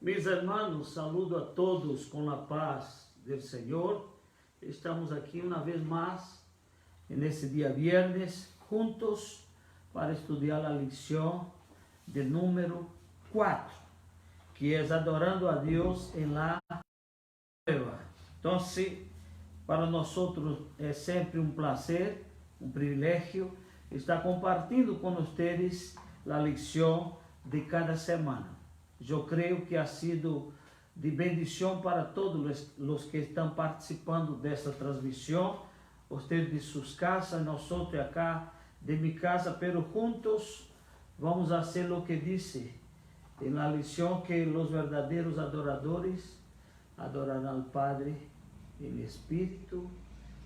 Mis hermanos, saludo a todos con la paz del Señor. Estamos aquí una vez más en este día viernes, juntos para estudiar la lección del número 4, que es adorando a Dios en la prueba. Entonces, para nosotros es siempre un placer, un privilegio estar compartiendo con ustedes la lección de cada semana. Eu creio que ha sido de bendição para todos os que estão participando dessa transmissão, vocês de suas casas, nós acá de minha casa, pero juntos vamos fazer o que disse na lição, que os verdadeiros adoradores adorarão ao Padre em espírito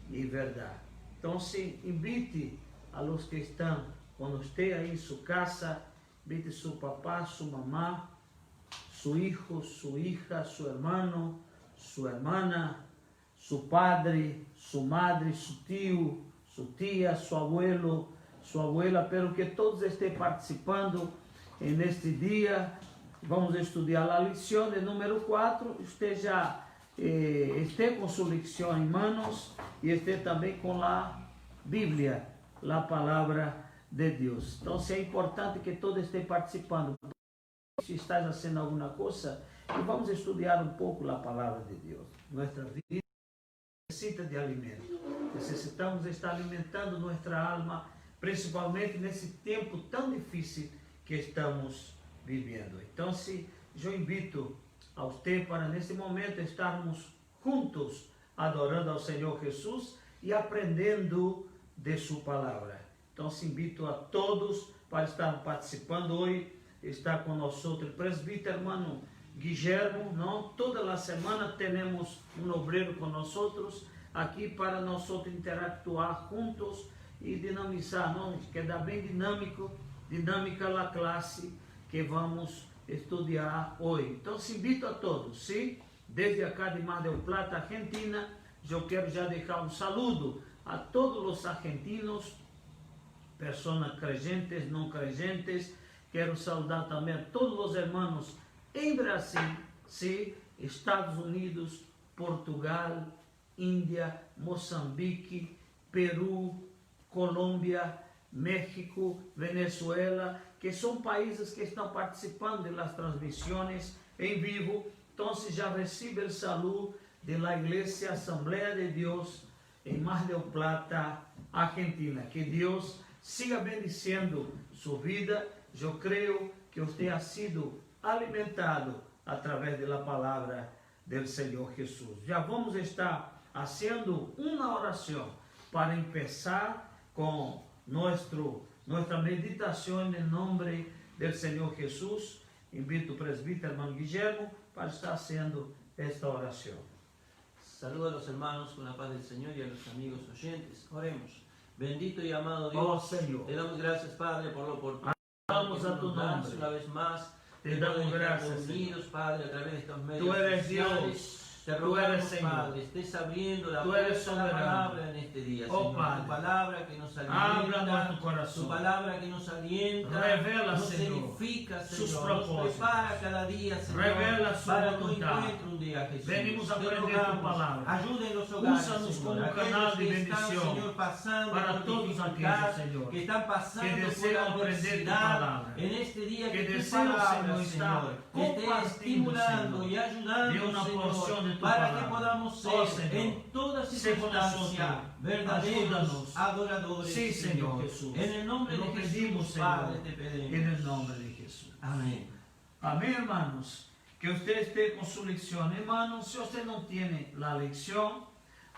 e verdade. Então, se invite a los que estão com você aí em sua casa, invite seu papá, sua mamá, su hijo, su hija, su hermano, su hermana, su padre, su madre, su tío, su tía, su abuelo, su abuela, pero que todos estén participando en este día. Vamos a estudiar la lección de número 4. Usted ya esté con su lección en manos y esté también con la Biblia, la palabra de Dios. Entonces es importante que todos estén participando. Se estás fazendo alguma coisa, e vamos estudar um pouco a palavra de Deus. Nossa vida necessita de alimento. Necessitamos estar alimentando nossa alma, principalmente nesse tempo tão difícil que estamos vivendo. Então, eu invito a você para nesse momento estarmos juntos adorando ao Senhor Jesus e aprendendo de sua palavra. Então, invito a todos para estar participando hoje. Está com nós o presbítero hermano Guillermo, não? Toda a semana temos um obreiro com nós aqui para nós interactuar juntos e dinamizar, não? Queda bem dinâmica a classe que vamos estudar hoje. Então, invito a todos, sim? Desde acá de Mar del Plata, Argentina, eu quero já deixar um saludo a todos os argentinos, pessoas creyentes, não creyentes. Quero saudar também a todos os irmãos em Brasil, sim, Estados Unidos, Portugal, Índia, Moçambique, Peru, Colômbia, México, Venezuela, que são países que estão participando das transmissões em vivo. Então, já recebe o saludo da Igreja Assembleia de Deus em Mar del Plata, Argentina. Que Deus siga bendiciendo sua vida. Eu creio que você ha sido alimentado através da palavra do Senhor Jesus. Já vamos estar fazendo uma oração para começar com nossa meditação em nome do Senhor Jesus. Invito o presbítero hermano Guillermo para estar haciendo esta oração. Saludos a los hermanos con la paz del Señor y a los amigos oyentes. Oremos. Bendito y amado Dios, oh, Señor, te damos gracias, Padre, por la oportunidad. Vamos a tu nombre. Una vez más, te damos gracias, unidos, Padre, a través de estos medios. Tú eres sociales. Dios. Te rogamos, Padre, estés abriendo la palabra en este día, oh, Señor. Padre, tu palabra que nos alienta, tu palabra que nos alienta, revela, nos Señor, edifica, sus Señor, propósitos. Nos prepara cada día, Señor, revela su para voluntad. tu encuentro un día, Jesús. Venimos a aprender tu palabra. Ayuda en los hogares, Úsanos Señor. como canal de bendición, Señor, pasando para todos aquellos, Señor, que están pasando que desean por aprender tu adversidad palabra, en este día, que tu desean, palabra, Señor, estar te esté compartiendo, estimulando Señor, y ayudando, de una porción Señor, de tu para palabra. que podamos ser, oh, Señor, en toda sé con circunstancia, nosotros. verdaderos Ayúdanos. adoradores, Sí, Señor. Jesús. En el nombre Lo de pedimos, Jesús, Señor, Padre, te pedimos. en el nombre de Jesús. Amén. Amém, hermanos. Que usted esté con su lección. Hermanos, si usted no tiene la lección,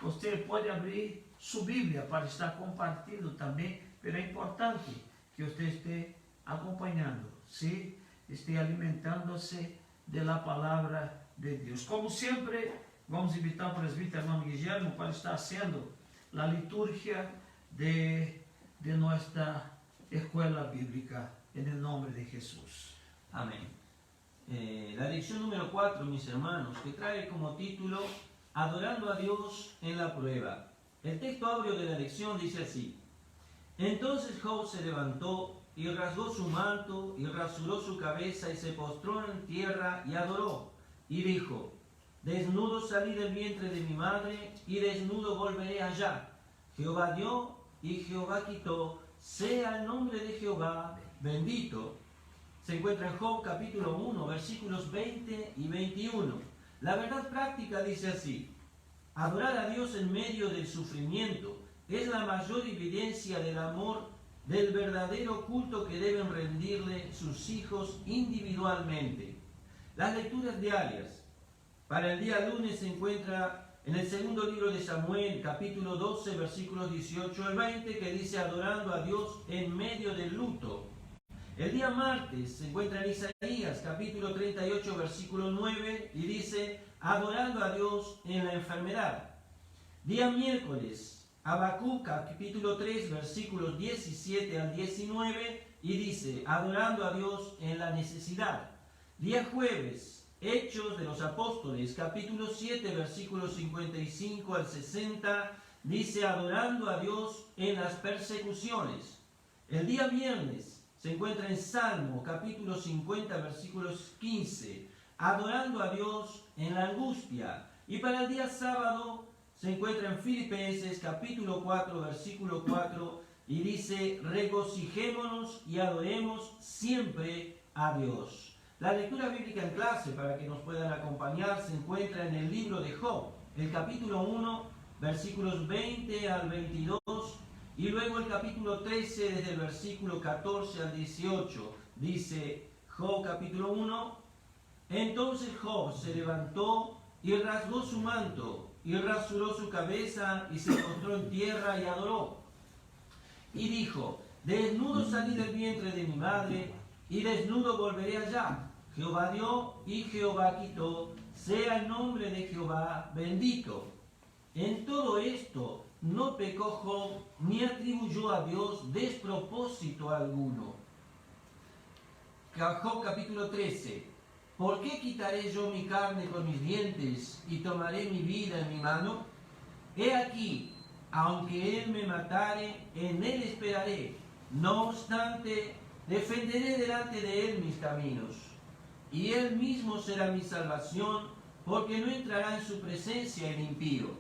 usted puede abrir su Biblia para estar compartiendo también, pero es importante que usted esté acompañando, ¿sí? Esté alimentándose de la palabra de Dios. Como siempre, vamos a invitar al presbítero hermano Guillermo para estar haciendo la liturgia de nuestra escuela bíblica en el nombre de Jesús. Amén. La lección número 4, mis hermanos, que trae como título Adorando a Dios en la prueba. El texto áureo de la lección dice así: Entonces Job se levantó y rasgó su manto, y rasuró su cabeza, y se postró en tierra, y adoró. Y dijo, desnudo salí del vientre de mi madre, y desnudo volveré allá. Jehová dio, y Jehová quitó, sea el nombre de Jehová bendito. Se encuentra en Job capítulo 1, versículos 20 y 21. La verdad práctica dice así: adorar a Dios en medio del sufrimiento es la mayor evidencia del amor, del verdadero culto que deben rendirle sus hijos individualmente. Las lecturas diarias para el día lunes se encuentra en el segundo libro de Samuel, capítulo 12, versículos 18 al 20, que dice adorando a Dios en medio del luto. El día martes se encuentra en Isaías, capítulo 38, versículo 9, y dice adorando a Dios en la enfermedad. Día miércoles, Habacuc, capítulo 3, versículos 17 al 19, y dice adorando a Dios en la necesidad. Día jueves, Hechos de los Apóstoles, capítulo 7, versículos 55 al 60, dice adorando a Dios en las persecuciones. El día viernes se encuentra en Salmo, capítulo 50, versículos 15, adorando a Dios en la angustia. Y para el día sábado se encuentra en Filipenses, capítulo 4, versículo 4, y dice regocijémonos y adoremos siempre a Dios. La lectura bíblica en clase, para que nos puedan acompañar, se encuentra en el libro de Job, el capítulo 1, versículos 20 al 22, y luego el capítulo 13, desde el versículo 14 al 18, dice Job capítulo 1, entonces Job se levantó y rasgó su manto, y rasuró su cabeza, y se postró en tierra y adoró. Y dijo, desnudo salí del vientre de mi madre, y desnudo volveré allá. Jehová dio, y Jehová quitó, sea el nombre de Jehová bendito. En todo esto no pecó Job, ni atribuyó a Dios despropósito alguno. Job capítulo 13. ¿Por qué quitaré yo mi carne con mis dientes y tomaré mi vida en mi mano? He aquí, aunque él me matare, en él esperaré. No obstante, defenderé delante de él mis caminos. Y él mismo será mi salvación, porque no entrará en su presencia el impío.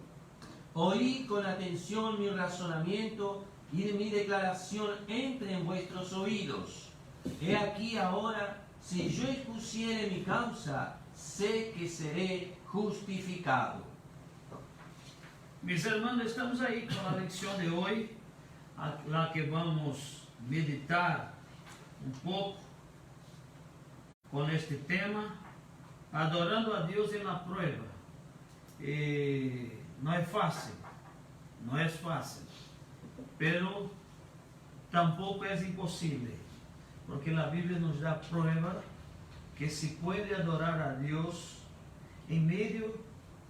Oíd con atención mi razonamiento, y de mi declaración entre en vuestros oídos. He aquí ahora, si yo expusiere mi causa, sé que seré justificado. Mis hermanos, estamos ahí con la lección de hoy, a la que vamos a meditar un poco con este tema, adorando a Dios en la prueba. No es fácil, pero tampoco es imposible, porque la Biblia nos da prueba que se puede adorar a Dios en medio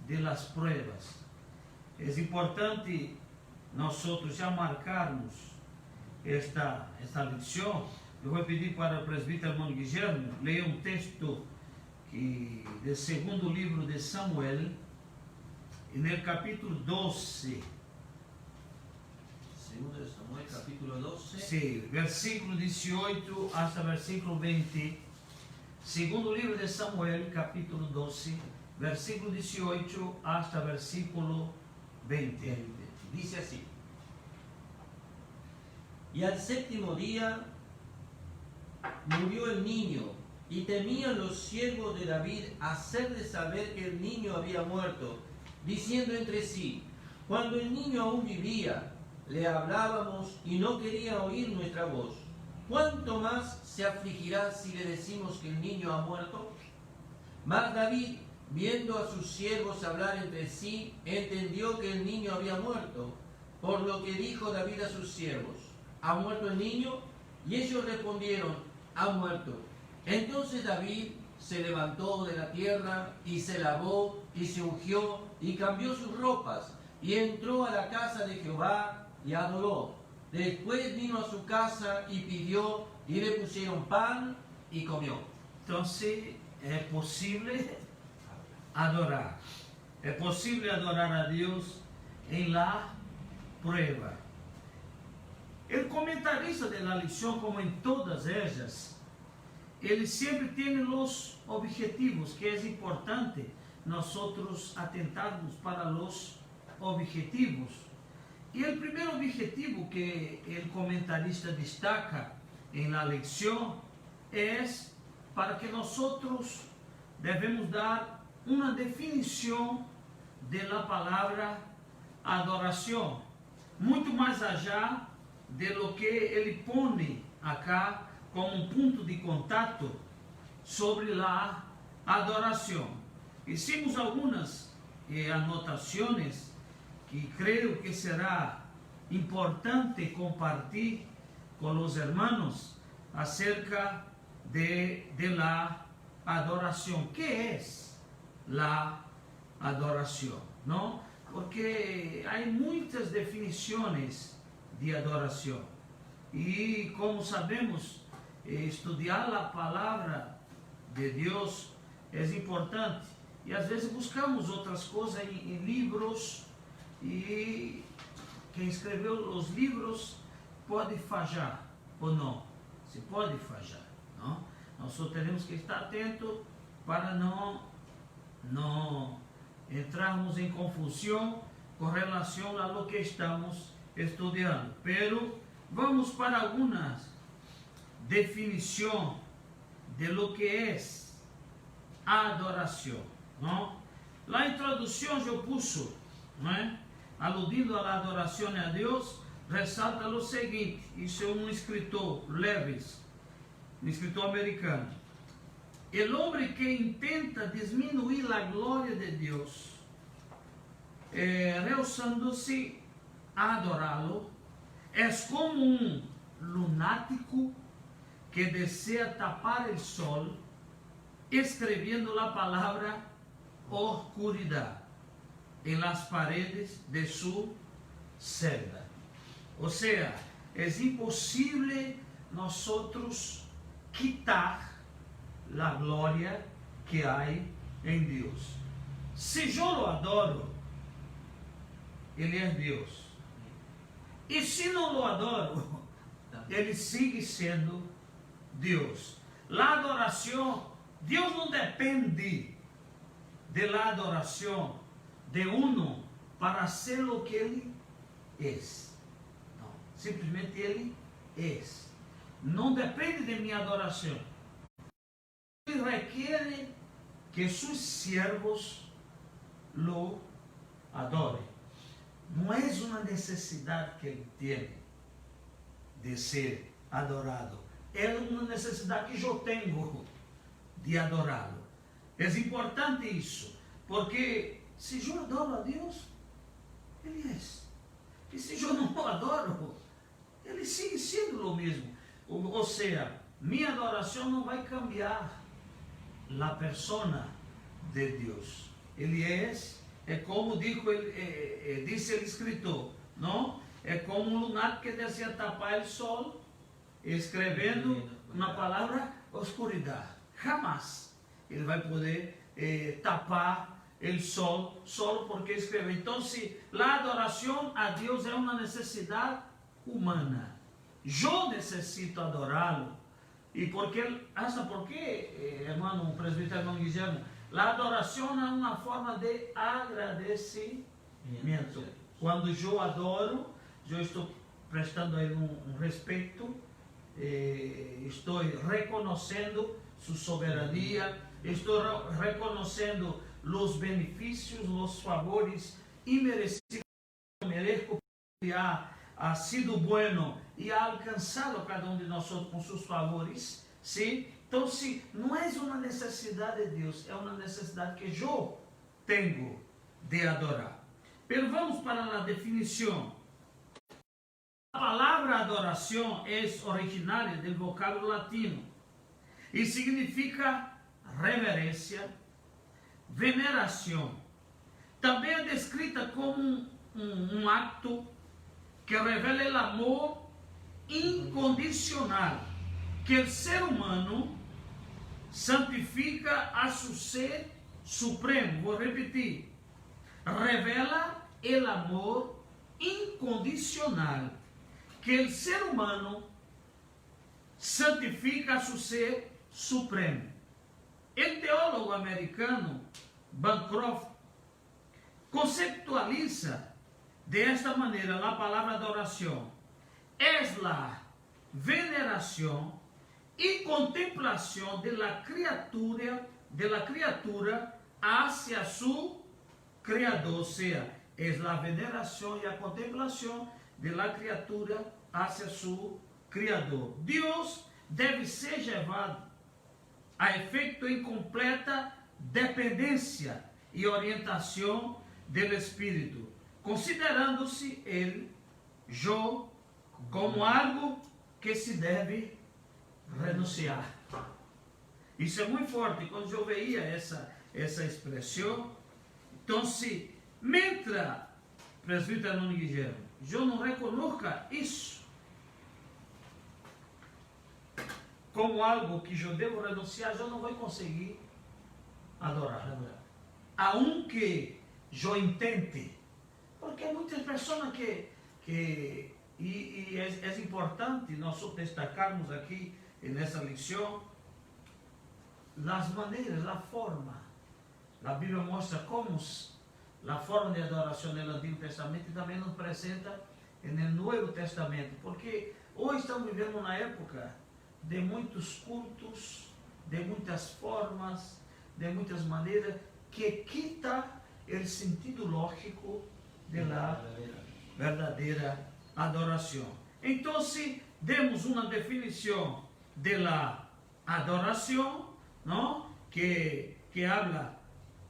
de las pruebas. Es importante nosotros ya marcarnos esta lección. Eu vou pedir para o presbítero irmão Guilherme ler um texto do segundo livro de Samuel, no capítulo 12. Segundo de Samuel, capítulo 12. Sí, versículo 18 hasta versículo 20. Segundo livro de Samuel, capítulo 12, versículo 18 hasta versículo 20. Dice así: y al séptimo día murió el niño, y temían los siervos de David hacerle saber que el niño había muerto, diciendo entre sí, cuando el niño aún vivía, le hablábamos y no quería oír nuestra voz. ¿Cuánto más se afligirá si le decimos que el niño ha muerto? Mas David, viendo a sus siervos hablar entre sí, entendió que el niño había muerto, por lo que dijo David a sus siervos, ¿ha muerto el niño? Y ellos respondieron, ha muerto. Entonces David se levantó de la tierra y se lavó y se ungió y cambió sus ropas y entró a la casa de Jehová y adoró. Después vino a su casa y pidió y le pusieron pan y comió. Entonces es posible adorar. Es posible adorar a Dios en la prueba. El comentarista de la lección, como en todas ellas, ele sempre tem os objetivos, que é importante nosotros atentarnos para os objetivos. E o primeiro objetivo que o comentarista destaca em la lección é para que nosotros devemos dar uma definição de la palavra adoração, muito mais allá de lo que ele põe acá como um ponto de contato sobre a adoração. Hicimos algumas anotações que creio que será importante compartilhar com os hermanos acerca de la adoração. ¿Qué es la adoração? ¿No? Porque há muitas definições de adoração. E como sabemos, estudar a palavra de Deus é importante. E às vezes buscamos outras coisas em livros, e quem escreveu os livros pode falhar ou não. Se pode falhar, não? Nós só teremos que estar atentos para não entrarmos em confusão com relação a lo que estamos estudando. Pero vamos para algumas definições de lo que é a adoração, não? La introdução eu puse, não é? Aludindo à adoração a Deus, ressalta o seguinte: isso é um escritor, Lewis, um escritor americano. El hombre que intenta disminuir a glória de Deus, rehusando-se a adorá-lo, é como um lunático que deseja tapar o sol, escrevendo a palavra oscuridade em las paredes de sua celda. Ou seja, é impossível nós quitar a glória que há em Deus. Se eu o adoro, ele é Deus. E se não o adoro, ele sigue sendo Deus. A adoração, Deus não depende da adoração de uno para ser o que ele é. Não, simplesmente ele é. Não depende de minha adoração. Ele requer que seus servos lo adorem. Não é uma necessidade que ele tem de ser adorado. É uma necessidade que eu tenho de adorá-lo. É importante isso, porque se eu adoro a Deus, ele é. E se eu não o adoro, ele sigue sendo o mesmo. Ou seja, minha adoração não vai cambiar a persona de Deus. Ele é como disse o escritor, não? É como um lunático que deseja tapar o sol, escrevendo uma palavra oscuridade. Jamais ele vai poder tapar o sol só porque escreveu. Então, se a adoração a Deus é uma necessidade humana, eu necessito adorá-lo. E hasta porque, hermano, presbítero irmão Guillermo, a adoração é uma forma de agradecimento. Quando eu adoro, eu estou prestando a ele um respeito, estou reconhecendo sua soberania, estou reconhecendo os benefícios, os favores imerecidos que eu mereço, porque ha sido bueno e ha alcançado cada de nós com seus favores, sim? Então, se não é uma necessidade de Deus, é uma necessidade que eu tenho de adorar. Pero vamos para a definição. A palavra adoração é originária do vocábulo latino e significa reverência, veneração. Também é descrita como um acto que revela o amor incondicional que o ser humano santifica a seu ser supremo. Vou repetir. Revela o amor incondicional que o ser humano santifica su ser supremo. O teólogo americano Bancroft conceptualiza de esta maneira a palavra adoração: es la veneração e contemplação de la criatura hacia su Criador, ou seja, es la veneração e a contemplação de la criatura hacia su Criador. Deus deve ser levado a efeito em completa dependência e orientação do Espírito, considerando-se ele, eu, como algo que se deve renunciar. Isso é muito forte. Quando eu veia essa expressão, então, se mentre presbítero Nuno Guilherme, eu não reconozca isso como algo que eu devo renunciar, eu não vou conseguir adorar. Aunque eu intente, porque muitas pessoas que é importante nós destacarmos aqui nessa lição as maneiras, a forma. A Bíblia mostra como a forma de adoração no Antigo Testamento e também nos apresenta no Novo Testamento, porque hoje estamos vivendo uma época de muitos cultos, de muitas formas, de muitas maneiras, que quita o sentido lógico da verdadeira adoração. Então, se demos uma definição da adoração, ¿no? que habla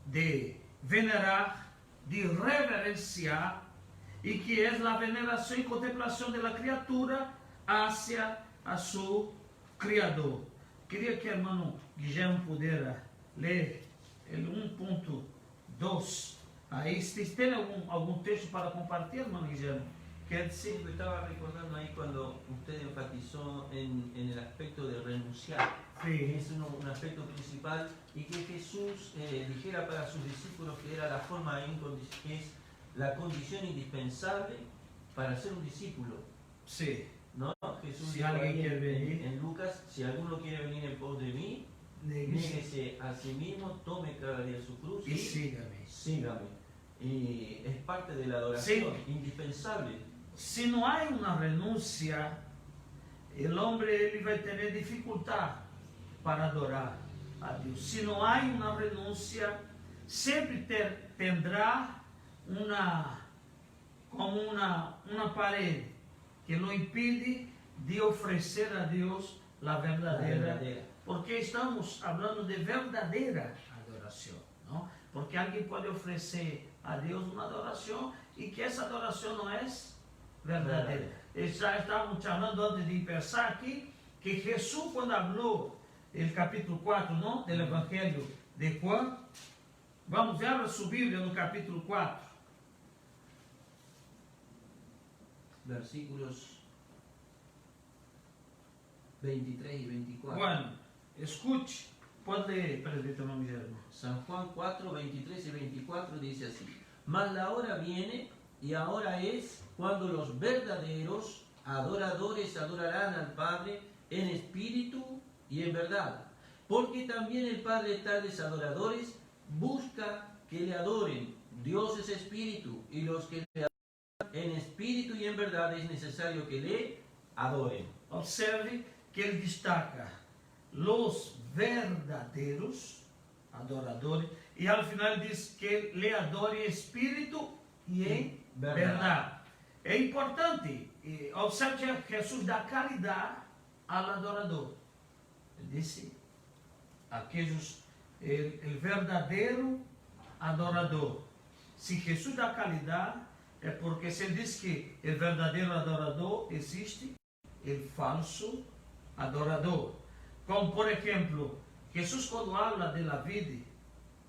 de venerar, de reverenciar, e que é a veneração e contemplação da criatura hacia a su Criador. Queria que o irmão Guilherme pudesse ler el 1.2. Aí, se tem algum texto para compartilhar, irmão Guilherme, quer dizer? Sí, estaba recordando ahí cuando usted enfatizó en el aspecto de renunciar. Sí. Es un aspecto principal, y que Jesús dijera para sus discípulos que era la forma es la condición indispensable para ser un discípulo. Sí. ¿No? Jesús Si dijo alguien ahí quiere venir, en Lucas: si alguno quiere venir en pos de mí, niéguese a sí mismo, tome cada día su cruz y sígame. Sígame. Y es parte de la adoración, Sí. indispensable. Se não há uma renúncia, o homem ele vai ter dificuldade para adorar a Deus. Se não há uma renúncia, sempre terá como uma parede que lo impide de oferecer a Deus a verdadeira. Porque estamos falando de verdadeira adoração, não? Porque alguém pode oferecer a Deus uma adoração e que essa adoração não é verdadeira. Já estávamos falando antes de pensar aqui que Jesus, quando falou no capítulo 4, não, do Evangelho de Juan, vamos ver a sua Bíblia no capítulo 4. Versículos 23 y 24. Juan, escute, pode ler, presbítero Guilherme. San Juan 4, 23 y 24 dice así: mas la hora viene, y ahora es, cuando los verdaderos adoradores adorarán al Padre en espíritu y en verdad, porque también el Padre de tales adoradores busca que le adoren. Dios es espíritu, y los que le adoran en espíritu y en verdad es necesario que le adoren. Observe que ele destaca los verdadeiros adoradores, e ao final ele diz que le adore em espírito e em verdade. É importante, observe que Jesus dá caridade ao adorador. Ele disse, aqueles, o verdadeiro adorador. Se Jesus dá caridade, é porque se ele diz que o verdadeiro adorador existe, o falso adorador. Como, por exemplo, Jesus quando habla de la vida,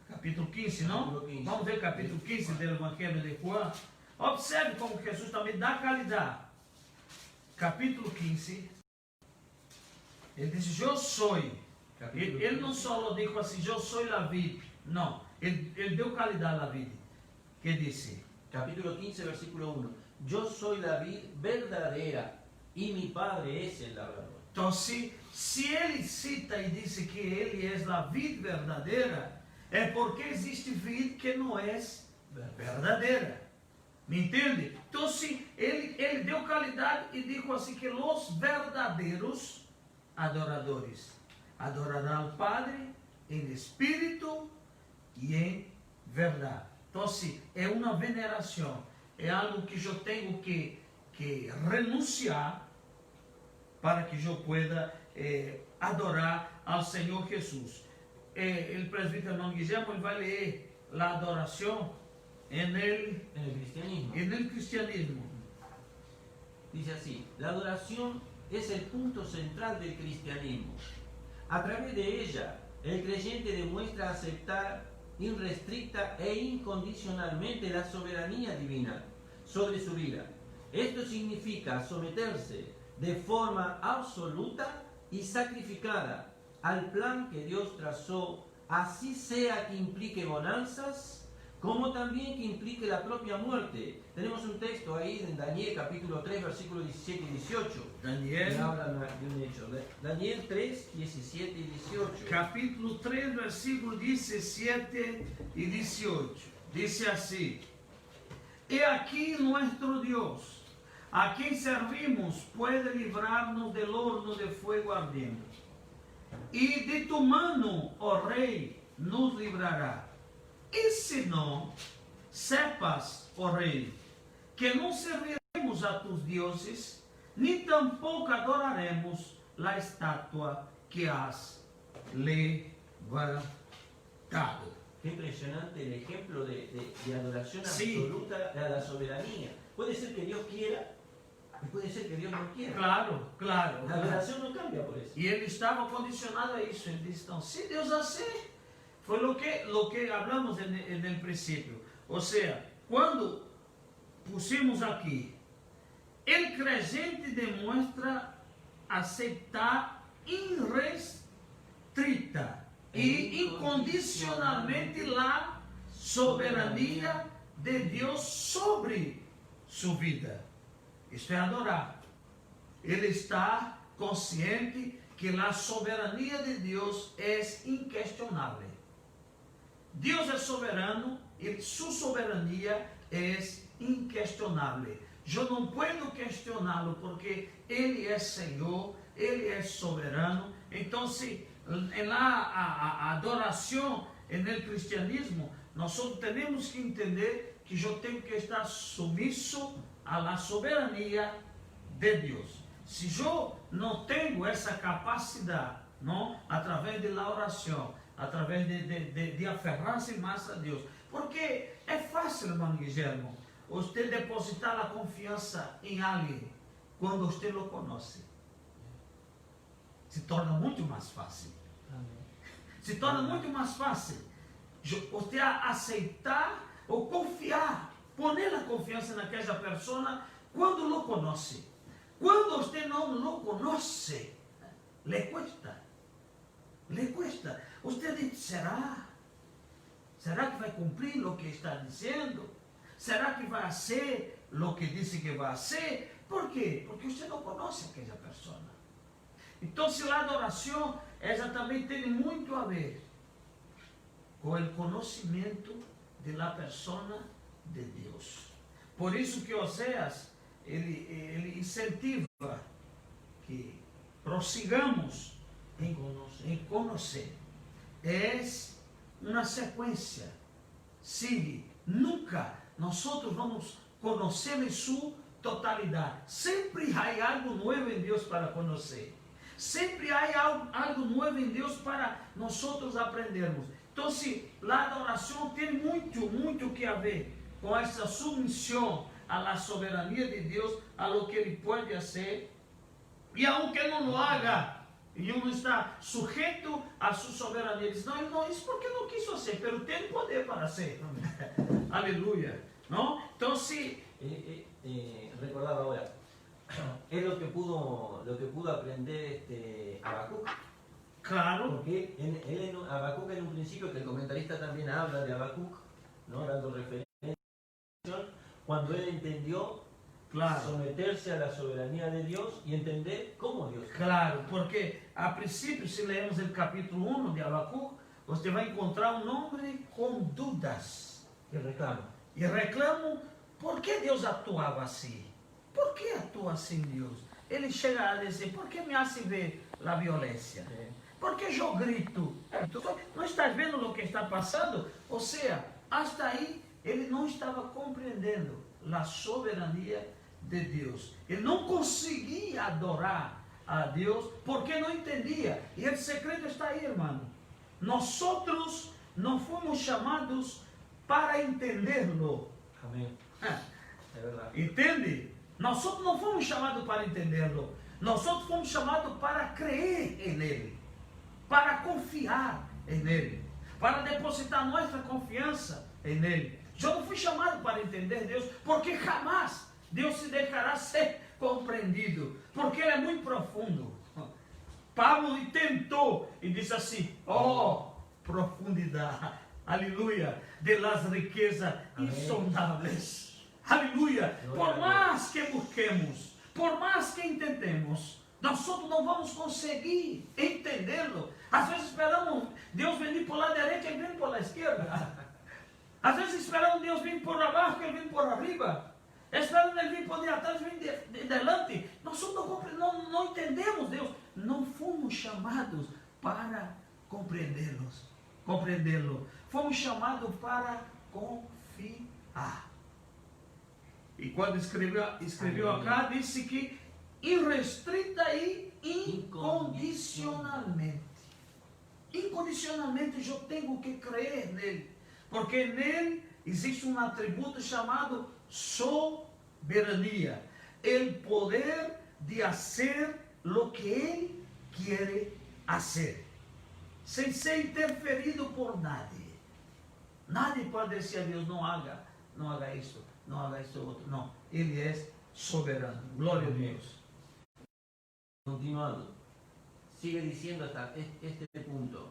capítulo 15, não? Capítulo 15. Vamos ver capítulo 15 do Evangelho de Juan. Observe como Jesus também dá caridade. Capítulo 15, ele diz, eu sou. Ele não só disse assim, eu sou a vida. Não, ele deu caridade à vida. Que disse? Capítulo 15, versículo 1. Yo soy la vid verdadera, y mi Padre es el labrador. Então, se ele cita e diz que ele é a vid verdadeira, é porque existe vid que não é verdadeira. Me entende? Então, se ele deu qualidade e dijo assim que os verdadeiros adoradores adorarão ao Padre em espírito e em verdade. Então, se é uma veneração, é algo que eu tenho que renunciar para que eu pueda adorar ao Senhor Jesus. O presbítero Hermano Guillermo ele vai ler a adoração en el cristianismo. Dice así: la adoración es el punto central del cristianismo. A través de ella, el creyente demuestra aceptar irrestricta e incondicionalmente la soberanía divina sobre su vida. Esto significa someterse de forma absoluta y sacrificada al plan que Dios trazó, así sea que implique bonanzas, como también que implique la propia muerte. Tenemos un texto ahí en Daniel capítulo 3, versículos 17 y 18. Daniel, que habla de un hecho. Daniel 3, 17 y 18. Capítulo 3, versículos 17 y 18. Dice así: He aquí nuestro Dios, a quien servimos, puede librarnos del horno de fuego ardiente. Y de tu mano, oh Rey, nos librará. E se não, sepas, ó rei, que não serviremos a tus dioses, nem tampouco adoraremos a estátua que has levantado. Qué impresionante el ejemplo de adoración Sí. absoluta a la soberanía. Puede ser que Dios quiera y puede ser que Dios no quiera. Claro, claro. La adoración no cambia por eso. E ele estava condicionado a isso. Ele disse: então, se Deus assim, foi lo que hablamos en el principio. O sea, quando pusimos aqui, el creyente demuestra aceitar irrestrita e incondicionalmente la soberania de Deus sobre sua vida. Isto é adorar. Ele está consciente que a soberania de Deus é inquestionável. Deus é soberano e sua soberania é inquestionável. Eu não posso questioná-lo porque Ele é Senhor, Ele é soberano. Então, se a adoração no cristianismo, nós temos que entender que eu tenho que estar sumisso à soberania de Deus. Se eu não tenho essa capacidade, não, através da oração, através de aferrar-se mais a Deus. Porque é fácil, irmão Guillermo, você depositar a confiança em alguém quando você o conhece. Se torna muito mais fácil. Amém. Se torna muito mais fácil você aceitar ou confiar, poner a confiança naquela pessoa quando o conhece. Quando você não o conhece, le cuesta. Le cuesta. Você diz: será? Será que vai cumprir o que está dizendo? Será que vai ser o que disse que vai ser? Por quê? Porque você não conhece aquela pessoa. Então, se a adoração, ela também tem muito a ver com o conhecimento da pessoa de Deus. Por isso que Oséias, ele incentiva que prossigamos em conhecer. É uma sequência. Sigue. Nunca nós vamos conhecer em sua totalidade. Sempre há algo novo em Deus para conhecer. Sempre há algo novo em Deus para nós aprendermos. Então, se a adoração tem muito que a ver com essa submissão à soberania de Deus, a lo que Ele pode fazer, e aunque não lo haga, e uno está sujeito a sua soberania, diz: não, ele não, isso porque não quis fazer, mas tem poder para ser. Aleluia. Não? Então, se recordaba ahora, es lo que pudo aprender Habacuc. claro, Porque Habacuc en un principio, que el comentarista también habla de Habacuc, ¿no? Dando referencia, cuando él entendió Claro. someterse a la soberanía de Dios y entender cómo Dios. Claro, porque a princípio, se leemos o capítulo 1 de Habacuc, você vai encontrar um homem com dúvidas Y reclama. e reclamam por que Deus atuava assim. Por que atua assim Deus? Ele chega a dizer, por que me hace ver a violência? Por que eu grito? Não estás vendo o que está passando? Ou seja, hasta aí ele não estava compreendendo a soberania de Deus. Ele não conseguia adorar a Deus porque não entendia. E o segredo está aí, irmão. Nós não fomos chamados para entendê-lo. Amén. Es verdad. Entende? Nós não fomos chamados para entendê-lo. Nós fomos chamados para crer em Ele, para confiar em Ele, para depositar nossa confiança em Ele. Eu não fui chamado para entender Deus, porque jamais Deus se deixará ser compreendido, porque Ele é muito profundo. Paulo tentou e disse assim, profundidade, aleluia, de las riquezas insondáveis. Aleluia, por mais que busquemos, por mais que entendemos, nós não vamos conseguir entendê-lo. Às vezes esperamos Deus vir por lá direita e Ele vem por lá esquerda. Às vezes esperamos Deus vir por abaixo e Ele vem por arriba. Esperamos Ele vir por atrás e Ele vem de delante. Nós não entendemos Deus. Não fomos chamados para compreendê-lo. Fomos chamados para confiar. E quando escreveu acá, disse que irrestrita e incondicionalmente. Incondicionalmente eu tenho que crer nele, porque nele existe um atributo chamado soberania, o poder de fazer o que ele quer fazer, sem ser interferido por nadie. Nadie pode dizer a Deus, não haga isso, não haga isso outro. Não, ele é soberano. Glória a Deus. Continuando, sigue diciendo hasta este punto.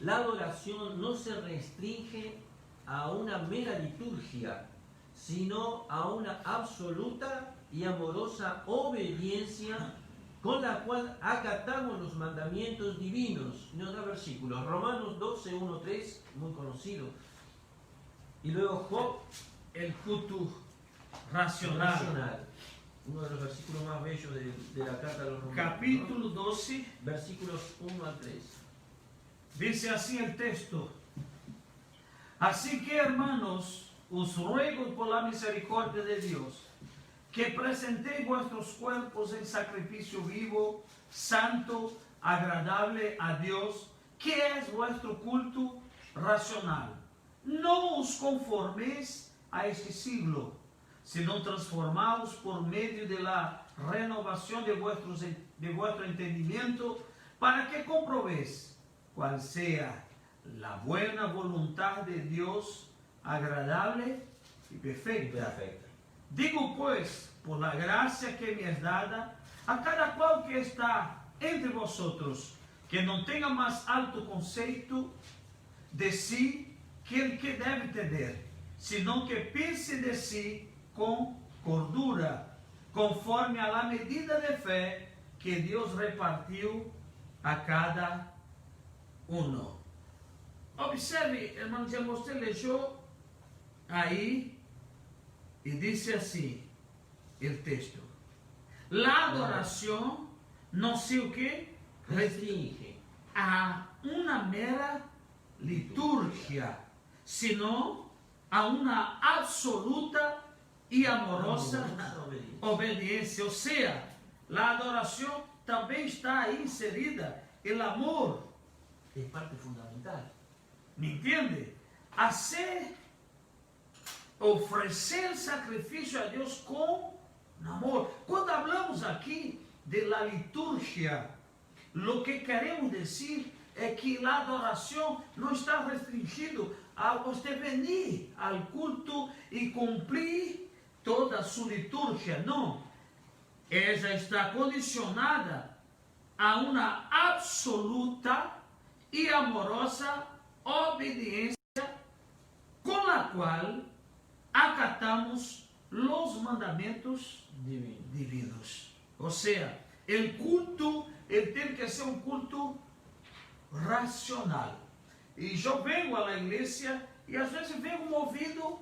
La adoración no se restringe a una mera liturgia, sino a una absoluta y amorosa obediencia con la cual acatamos los mandamientos divinos. Nos da versículos, Romanos 12, 1, 3, muy conocido. Y luego Job, El culto racional. uno de los versículos más bellos de la carta de los Romanos. Capítulo 12, Versículos 1 al 3. dice así el texto. Así que, hermanos, os ruego por la misericordia de Dios, que presentéis vuestros cuerpos en sacrificio vivo, santo, agradable a Dios, que es vuestro culto racional. No os conforméis a este siglo, sino transformados por medio de la renovación de vuestro entendimiento, para que comprobéis cuál sea la buena voluntad de Dios, agradable y perfecta. Digo pues, por la gracia que me es dada, a cada cual que está entre vosotros, que no tenga más alto conceito de sí que el que debe tener, sino que piense de sí con cordura, conforme a la medida de fe que Dios repartió a cada uno. Observe, hermano, ya usted leyó ahí y dice así el texto. La adoración no se o que Restringe a una mera liturgia, sino a una absoluta y amorosa obediencia. O sea, la adoración también está ahí inserida, el amor. es parte fundamental. ¿Me entiende? Ofrecer sacrifício a Deus com amor. Quando hablamos aqui de la liturgia, lo que queremos dizer é que a adoração não está restringido a você venir ao culto e cumprir toda a sua liturgia. Não. Ela está condicionada a uma absoluta e amorosa obediência com a qual acatamos los mandamentos Divino. divinos. O sea, el culto, ele tem que ser um culto racional. E eu venho à igreja e às vezes venho movido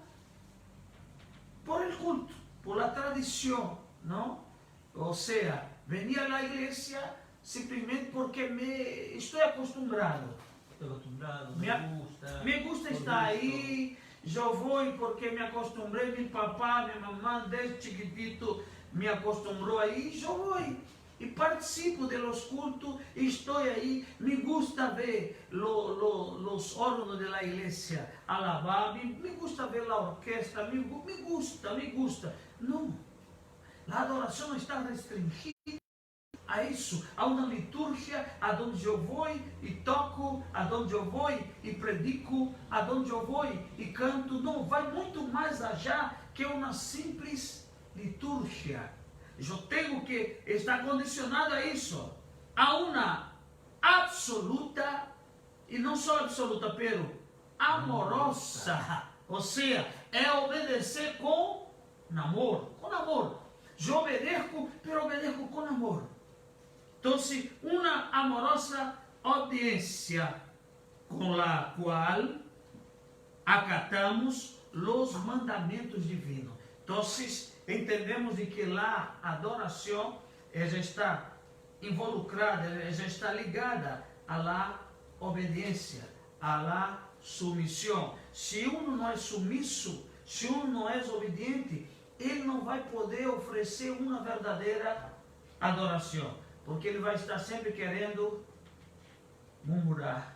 por el culto, por la tradición, ¿no? O sea, venía a la iglesia simplesmente porque estou acostumbrado. Estoy acostumbrado, Me gusta estar aí, eu vou porque me acostumbrei, meu papá, minha mamãe, desde chiquitito me acostumbrou aí, eu vou. E participo de los cultos, e estou aí, me gusta ver los órgãos de la iglesia alabar, me gusta ver la orquesta, me gusta. Não, a adoração não está restringida a isso, a uma liturgia, aonde eu vou e toco, aonde eu vou e predico, aonde eu vou e canto. Não, vai muito mais allá que uma simples liturgia. Eu tenho que estar condicionado a isso, a uma absoluta, e não só absoluta, pero amorosa. Ou seja, é obedecer com amor, Eu obedeço, pero obedeço com amor. Então, uma amorosa obediência com a qual acatamos os mandamentos divinos. Então, entendemos de que a adoração já está involucrada, já está ligada à obediência, à submissão. Se um não é submisso, se um não é obediente, ele não vai poder oferecer uma verdadeira adoração, porque ele vai estar sempre querendo murmurar,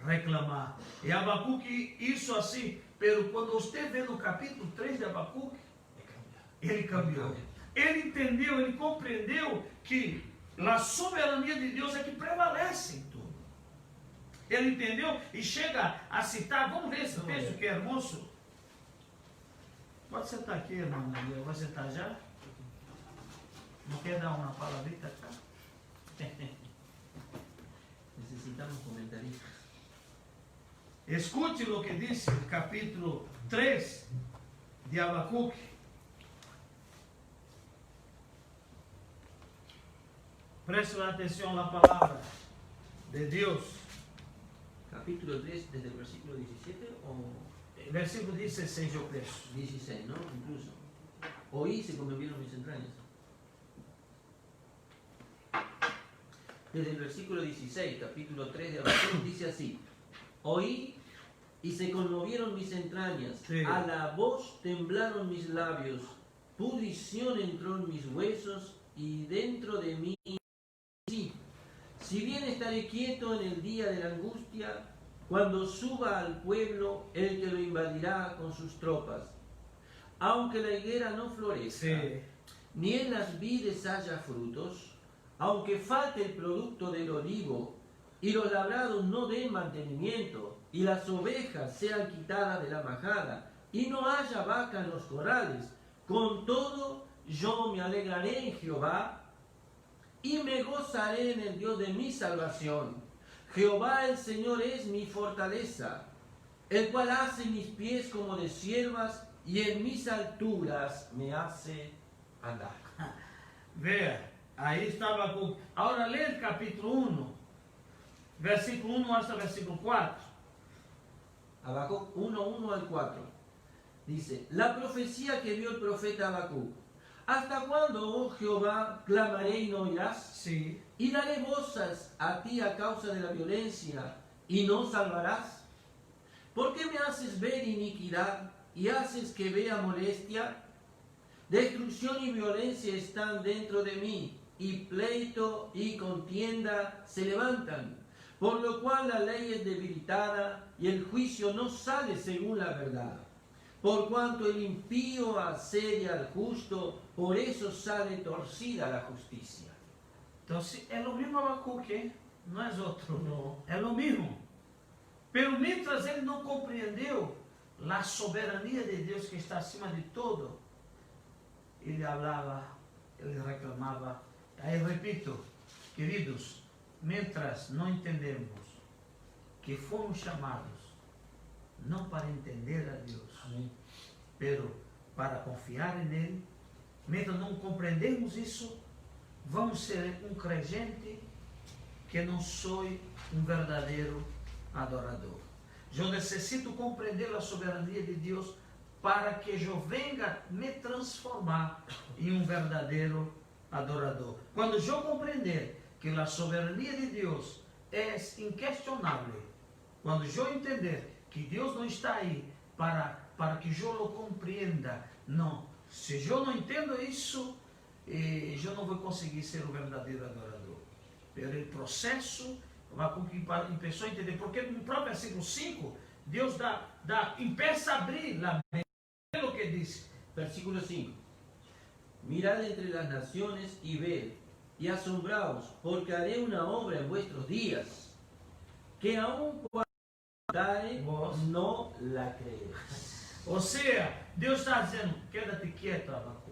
reclamar. E Abacuque, isso assim, pero quando você vê no capítulo 3 de Abacuque, ele cambiou. Ele entendeu, ele compreendeu que a soberania de Deus é que prevalece em tudo. Ele entendeu e chega a citar, vamos ver esse texto que é hermoso. Pode sentar aqui, irmão Maria, vai sentar já? Não quer dar uma palavrita cá? Necesitamos comentaristas. Escute o que diz o capítulo 3 de Abacuque. Preste atenção à palavra de Deus. Capítulo 3, desde el versículo 17 o Versículo 16 eu penso. 16, ¿no? Incluso. Oí se conmovieron mis entrañas. Desde el versículo 16, capítulo 3 de Habacuc, dice así: Oí y se conmovieron mis entrañas, Sí. a la voz temblaron mis labios, pudrición entró en mis huesos y dentro de mí. Sí, si bien estaré quieto en el día de la angustia, cuando suba al pueblo el que lo invadirá con sus tropas. Aunque la higuera no florezca, Sí. ni en las vides haya frutos, aunque falte el producto del olivo, y los labrados no den mantenimiento, y las ovejas sean quitadas de la majada, y no haya vaca en los corrales, con todo yo me alegraré en Jehová, y me gozaré en el Dios de mi salvación. Jehová el Señor es mi fortaleza, el cual hace mis pies como de siervas, y en mis alturas me hace andar. Veja, aí estava Abacuque. Agora lê o capítulo 1, versículo 1 hasta versículo 4. Habacuc 1:1 al 4. Dice: La profecía que vio el profeta Habacuc. ¿Hasta cuándo, oh Jehová, clamaré y no oirás? Sim. Y daré voces a ti a causa de la violencia, y no salvarás. ¿Por qué me haces ver iniquidad y haces que vea molestia? Destrucción y violencia están dentro de mí, y pleito y contienda se levantan, por lo cual la ley es debilitada y el juicio no sale según la verdad. Por cuanto el impío asedia al justo, por eso sale torcida la justicia. Então, é o mesmo Abacuque, hein? Não é outro. No. É o mesmo. Pelo mientras ele não compreendeu a soberania de Deus que está acima de todo, ele falava, ele reclamava. Aí repito, queridos, mientras não entendemos que fomos chamados não para entender a Deus, Amén. pero para confiar nele. Mientras não compreendermos isso, vamos ser um crente que não sou um verdadeiro adorador. Eu necessito compreender a soberania de Deus para que eu venha me transformar em um verdadeiro adorador. Quando eu compreender que a soberania de Deus é inquestionável, quando eu entender que Deus não está aí para que eu o compreenda, não. Se eu não entendo isso, eu não vou conseguir ser um verdadeiro adorador. Pelo processo vai com que a pessoa entender, porque no próprio versículo 5, Deus empieza a abrir a mente. É o que diz. Versículo 5. Mirad entre las naciones y ved, y asombraos, porque haré una obra en vuestros días, que aun cuando contare, no la creeréis. Ou seja, Deus está dizendo, queda-te quieto, Abacu.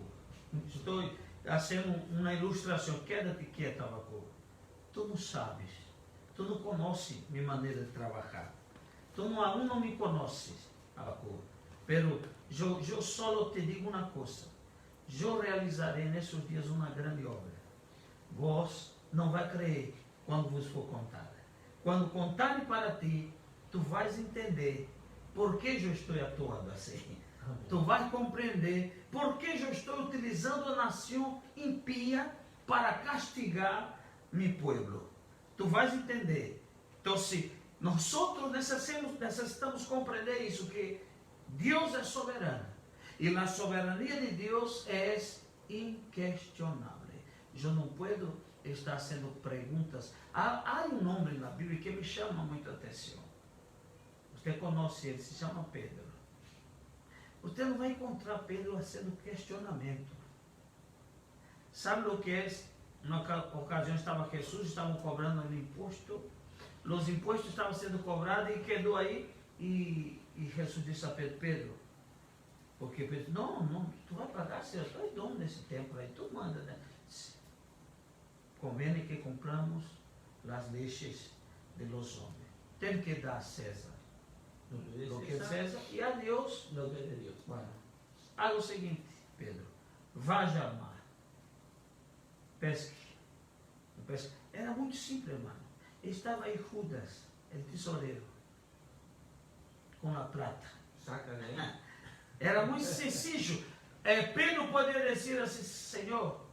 Estou fazendo uma ilustração, queda-te quieto, Abacu. Tu não sabes, tu não conheces minha maneira de trabalhar. Tu aún não me conheces, Abacu. Pero eu só te digo uma coisa. Eu realizarei nesses dias uma grande obra. Vós não vai crer quando vos for contada. Quando contarem para ti, tu vais entender por que eu estou atuando assim. Amém. Tu vais compreender por que eu estou utilizando a nação impia para castigar meu povo. Tu vais entender. Então, se nós necessitamos compreender isso, que Deus é soberano. E a soberania de Deus é inquestionável. Eu não posso estar sendo perguntas. Há um nome na Bíblia que me chama muito a atenção. Você conhece ele, se chama Pedro. Você não vai encontrar Pedro sendo questionamento. Sabe o que é? Na ocasião estava Jesus, estavam cobrando o imposto. Os impostos estavam sendo cobrados e quedou aí. E Jesus disse a Pedro, Pedro, porque Pedro, não, tu vai pagar, se eu estou dono desse templo aí, tu manda, né? Convém que compramos as leis de los homens. Tem que dar a César lo que é César e a Deus lo que é de Deus. Bueno, haga o seguinte, Pedro, vá ao mar, pesque. Era muito simples, irmão. Estava aí Judas, o tesoureiro, com a prata. Saca daí. Era muito sencillo. Pedro poderia dizer assim, Senhor,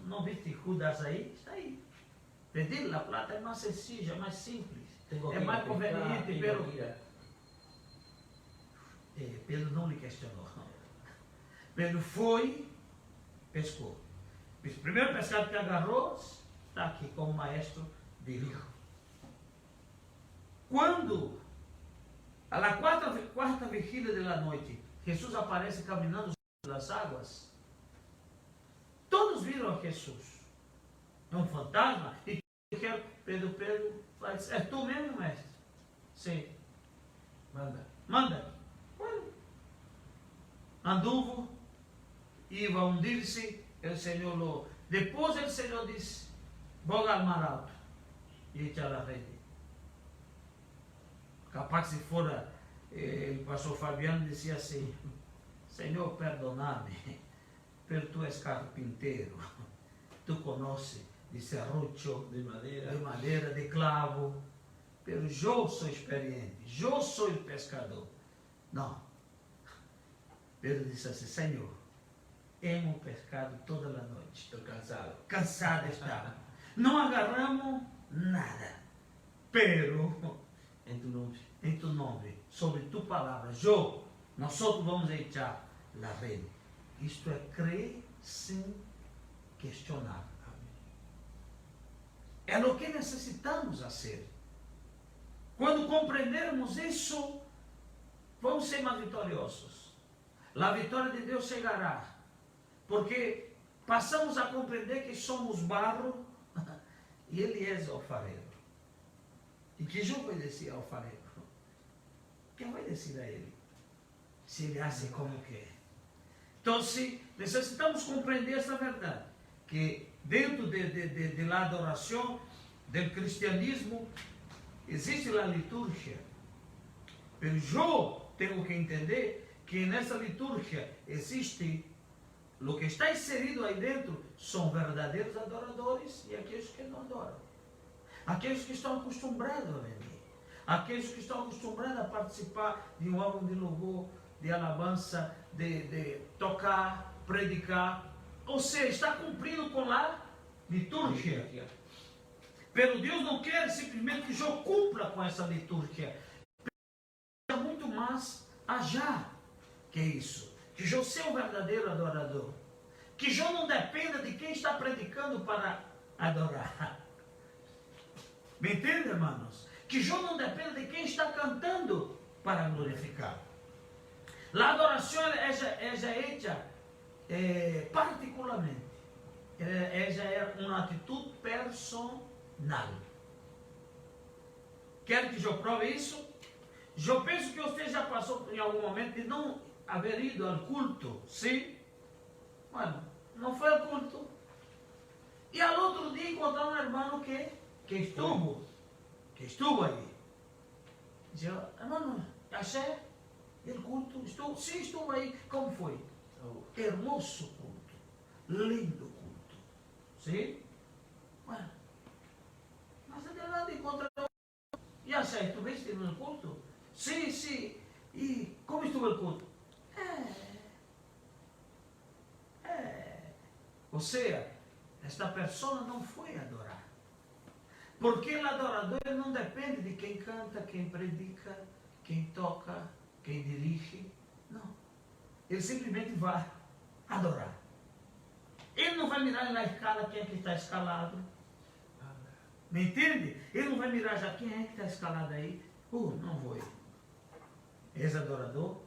não viste Judas aí? Está aí. Pedir a plata é mais sencillo, é mais simples. É mais conveniente. Pedro não lhe questionou. Pedro foi, pescou. O primeiro pescado que agarrou, está aqui como maestro de rio. Quando a quarta vigília da noite, Jesus aparece caminhando sobre as águas. Todos viram a Jesus. É um fantasma. E Pedro faz, é tu mesmo, mestre? Sim. Manda. Bueno. Anduvo, iba a hundir-se, o Senhor lo... Depois o Senhor disse, boga ao mar alto e echar a rede. Capaz se fora, o pastor Fabiano dizia assim, Senhor, perdona-me, pero tu és carpinteiro, tu conheces de serrucho, de madeira, de clavo, pero eu sou experiente, eu sou o pescador. Não. Pedro disse assim, Senhor, hemos pescado toda a noite. Estou cansado. Cansado estava. Não agarramos nada, pero em tu nome, sobre tu palavra, nós vamos echar a rede. Isto é crer sem questionar. É o que necessitamos fazer. Quando compreendermos isso, vamos ser mais vitoriosos. A vitória de Deus chegará, porque passamos a compreender que somos barro e Ele é o alfareiro. E que eu obedeci ao alfareiro. Quem vai descer a Ele? Se Ele hace como quer. Então, necessitamos compreender essa verdade, que dentro da adoração, do cristianismo, existe a liturgia. Mas eu tenho que entender que nessa liturgia existe, o que está inserido aí dentro são verdadeiros adoradores e aqueles que não adoram. Aqueles que estão acostumados a venir. Aqueles que estão acostumados a participar de um álbum de louvor, de alabança, de tocar, predicar. Ou seja, está cumprindo com a liturgia. Pero Deus não quer simplesmente que eu cumpra com essa liturgia. É muito mais allá que isso. Que eu seja um verdadeiro adorador. Que eu não dependa de quem está predicando para adorar. Me entende, irmãos? Que eu não dependa de quem está cantando para glorificar. A adoração é hecha particularmente. Ela é uma atitude personal. Quer que eu prove isso? Eu penso que você já passou em algum momento de não haver ido ao culto, sim? Bueno, não foi ao culto. E ao outro dia encontrar um irmão que estuvo aí. Dizia, irmão, achei o culto, sim, estuvo aí. Como foi? Hermoso culto, lindo culto. Sim? Bueno, mas adelante encontra. E achei, estuviste no culto? Sim, sim. E como estuvo o culto? Ou seja, esta pessoa não foi adorar. Porque o adorador não depende de quem canta, quem predica, quem toca, quem dirige. Não. Ele simplesmente vai adorar. Ele não vai mirar na escala quem é que está escalado. Me entende? Ele não vai mirar já quem é que está escalado aí. Não vou. Esse adorador.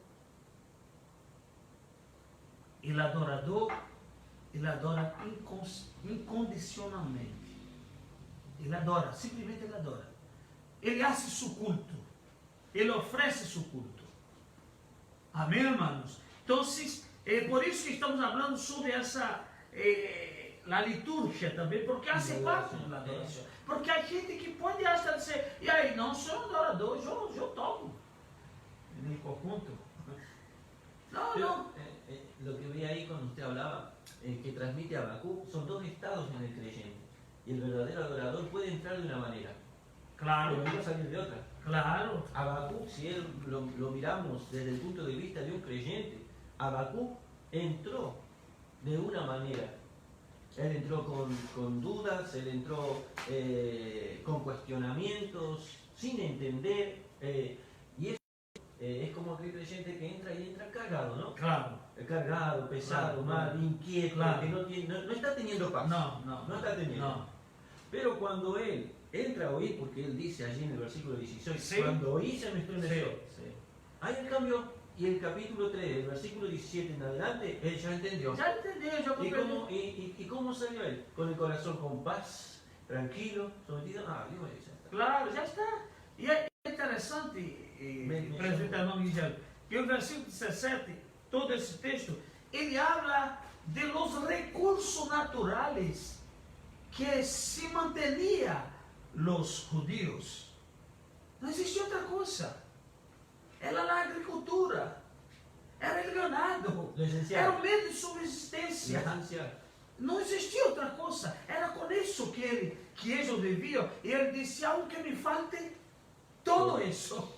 Ele adorador, ele adora incondicionalmente. Ele adora, simplesmente ele adora. Ele hace seu culto. Ele oferece seu culto. Amém, irmãos? Então, é por isso que estamos falando sobre essa a liturgia também, porque hace parte da adoração. Porque há gente que pode achar dizer, e aí, não sou adorador, eu toco. Nem conjunto. No. Lo que vi ahí cuando usted hablaba, que transmite Habacuc, son dos estados en el creyente. Y el verdadero adorador puede entrar de una manera, Claro. pero no salir de otra. Claro. Habacuc, si él lo miramos desde el punto de vista de un creyente, Habacuc entró de una manera. Él entró con dudas, él entró con cuestionamientos, sin entender. Y eso es como aquel creyente que entra y entra cargado, ¿no? Claro. Cargado, pesado, Claro. mal, inquieto, Claro. que no está teniendo paz. No está teniendo. No. Pero cuando él entra a oír, porque él dice allí en el versículo 16, Sí. cuando oí se me estremeció. Sí. Ahí el cambio, y el capítulo 3, el versículo 17 en adelante, él ya entendió. Já entendeu, já ¿Y compreendeu. cómo, y cómo salió él? Con el corazón con paz, tranquilo, sometido. Dios, ya está. Claro, já está. E é interessante, presbítero irmão Miguel, que o versículo 17, todo esse texto, ele habla de los recursos naturais que se mantenía los judíos. Não existia outra coisa. Era a agricultura, era o ganado, Lo esencial. era o meio de Lo subsistência. esencial. Não existia outra coisa. Era com isso que eles viviam. E ele disse, aunque me falte todo isso,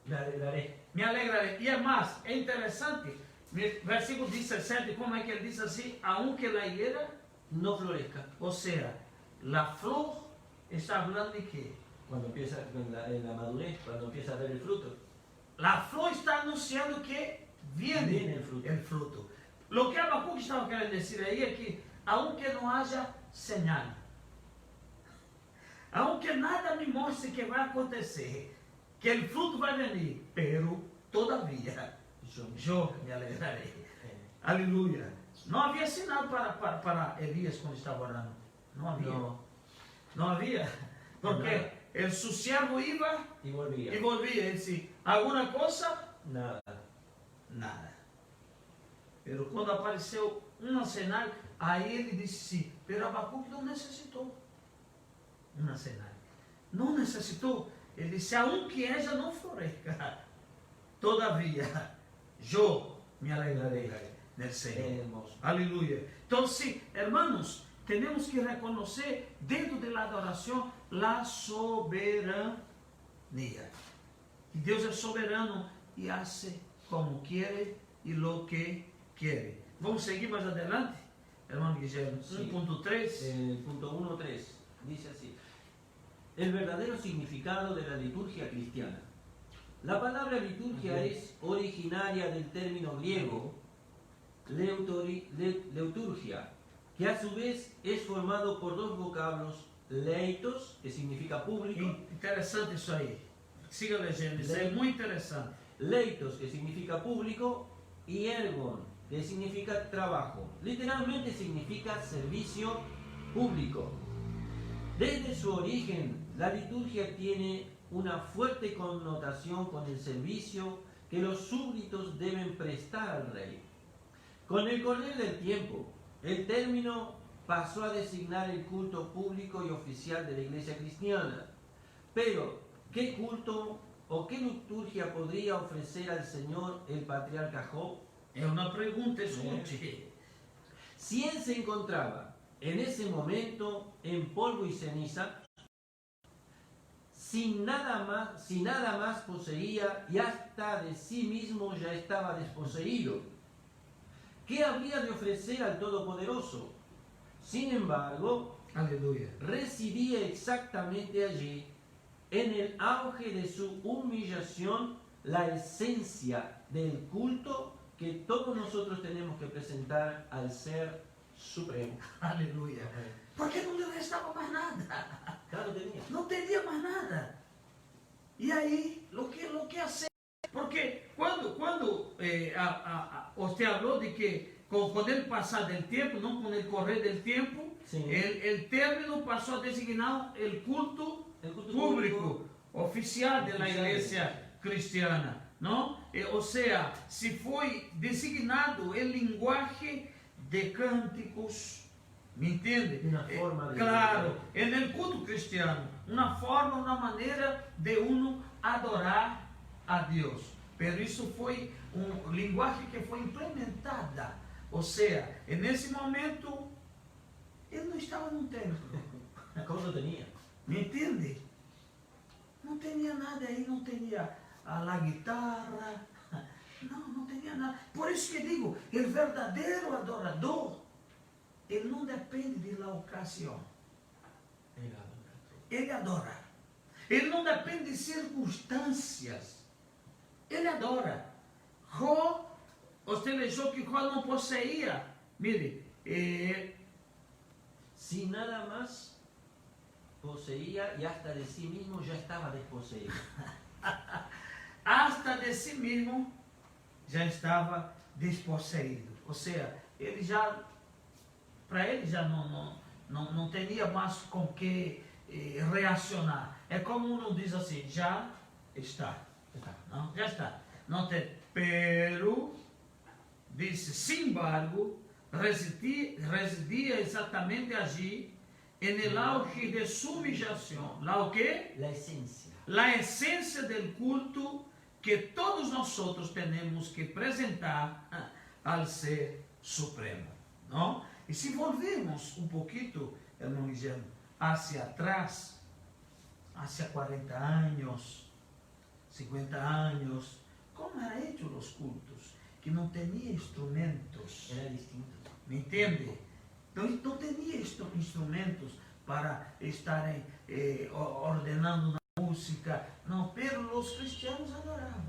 Me alegraré. me alegrarei. E é mais, é interessante, versículo 17, como é que ele diz assim, aunque a higuera, No florezca. ou seja, a flor está falando de quê? Cuando empieza en la madurez, cuando empieza a ver el fruto. A flor está anunciando que viene el fruto. o fruto. O que Habacuc estava querendo dizer aí é que, aunque não haja señal, aunque nada me mostre que vai acontecer, que o fruto vai vir, pero todavia eu me alegrarei. Aleluia. Não havia sinal para Elias quando estava orando. Não havia. No. Não havia. Porque o seu servo ia Y volvía. e volvia. Ele disse, alguma coisa? Nada. Nada. Pero quando apareceu um sinal, aí ele disse sim. Pero Habacuc não necessitou um sinal. Não necessitou. Ele disse, aunque ella não floresca, todavia yo me alegraré del Señor. Hermoso. Aleluya. Entonces, hermanos, tenemos que reconocer dentro de la adoración la soberanía. Y Dios es soberano y hace como quiere y lo que quiere. Vamos a seguir más adelante, hermano Guillermo. Sí. Punto 3. El punto 1.3 dice así: el verdadero significado de la liturgia cristiana. La palabra liturgia es originaria del término griego liturgia, que a su vez es formado por dos vocablos: leitos, que significa público, Interessante isso aí. Siga leyendo, isso é muito interessante. leitos, que significa público, y ergon, que significa trabajo. Literalmente significa servicio público. Desde su origen, la liturgia tiene una fuerte connotación con el servicio que los súbditos deben prestar al rey. Con el correr del tiempo, el término pasó a designar el culto público y oficial de la Iglesia cristiana. Pero, ¿qué culto o qué liturgia podría ofrecer al Señor el patriarca Job? É uma pergunta, escute. Si él se encontraba en ese momento en polvo y ceniza, sin nada más poseía y hasta de sí mismo ya estaba desposeído, ¿qué habría de ofrecer al Todopoderoso? Sin embargo, Aleluia. residía exactamente allí, en el auge de su humillación, la esencia del culto que todos nosotros tenemos que presentar al Ser Supremo. Aleluia. Porque não lhe restava mais nada. Claro, tenía. Não teria mais nada. E aí, o que hacer? Porque quando você falou de que com ele passar del tempo, não com ele correr del tempo, Sim. el término passou a designar o culto público oficial da igreja cristiana, não? Ou seja, se foi designado o linguagem de cânticos, me entende? Uma forma de claro, no culto cristiano, uma forma, uma maneira de uno adorar a Deus. Pero isso foi linguagem que foi implementada. Ou seja, nesse momento, ele não estava num templo. ¿Cómo lo tenía? Me entende? Não tinha nada aí, não tinha a guitarra, não tinha nada. Por isso que digo, o verdadeiro adorador, ele não depende de la ocasião. Ele adora. Ele não depende de circunstâncias. Ele adora. Jó, você leu que Jó não possuía. Mire, Si nada más poseía y hasta de sí mismo ya estaba desposeído. hasta de si mesmo já estava despossuído. Ou seja, ele já, para ele já não teria mais com que reacionar. É como uno diz assim, já está. Não, já está. Não tem. Pero, disse, sin embargo, residia exatamente allí, en el auge de su humillación. ¿La o qué? La esencia. La esencia del culto que todos nosotros tenemos que presentar al Ser Supremo, ¿no? Y si volvemos un poquito, hermano Guillermo, hacia atrás, hacia 40 años, 50 años, ¿cómo eran hechos los cultos? Que no tenía instrumentos. Era distinto. ¿Me entiende? No tenía estos instrumentos para estar ordenando una música. No, pero los cristianos adoraban.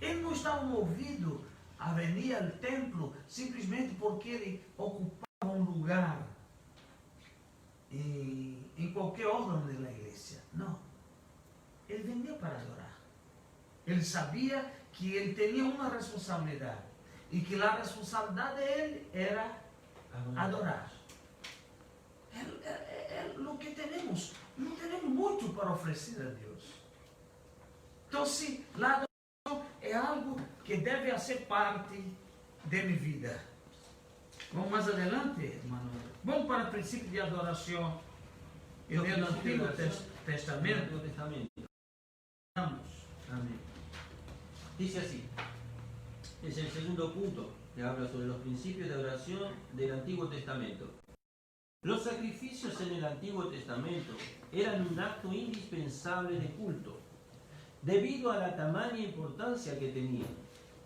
Eles não estavam movidos a venir ao templo simplesmente porque ele ocupava um lugar em qualquer órgão da igreja. Não. Ele venia para adorar. Ele sabia que ele tinha uma responsabilidade. E que a responsabilidade dele era adorar. É o que temos. Não temos muito para oferecer a Deus. Então, se a adoração é algo que deve ser parte de minha vida. Vamos mais adelante, irmão. Vamos para o princípio de adoração no Antigo Testamento. Testamento. Vamos. Amén. Dice así: Es el segundo punto que habla sobre los principios de adoración del Antiguo Testamento. Los sacrificios en el Antiguo Testamento eran un acto indispensable de culto, debido a la tamaña importancia que tenían.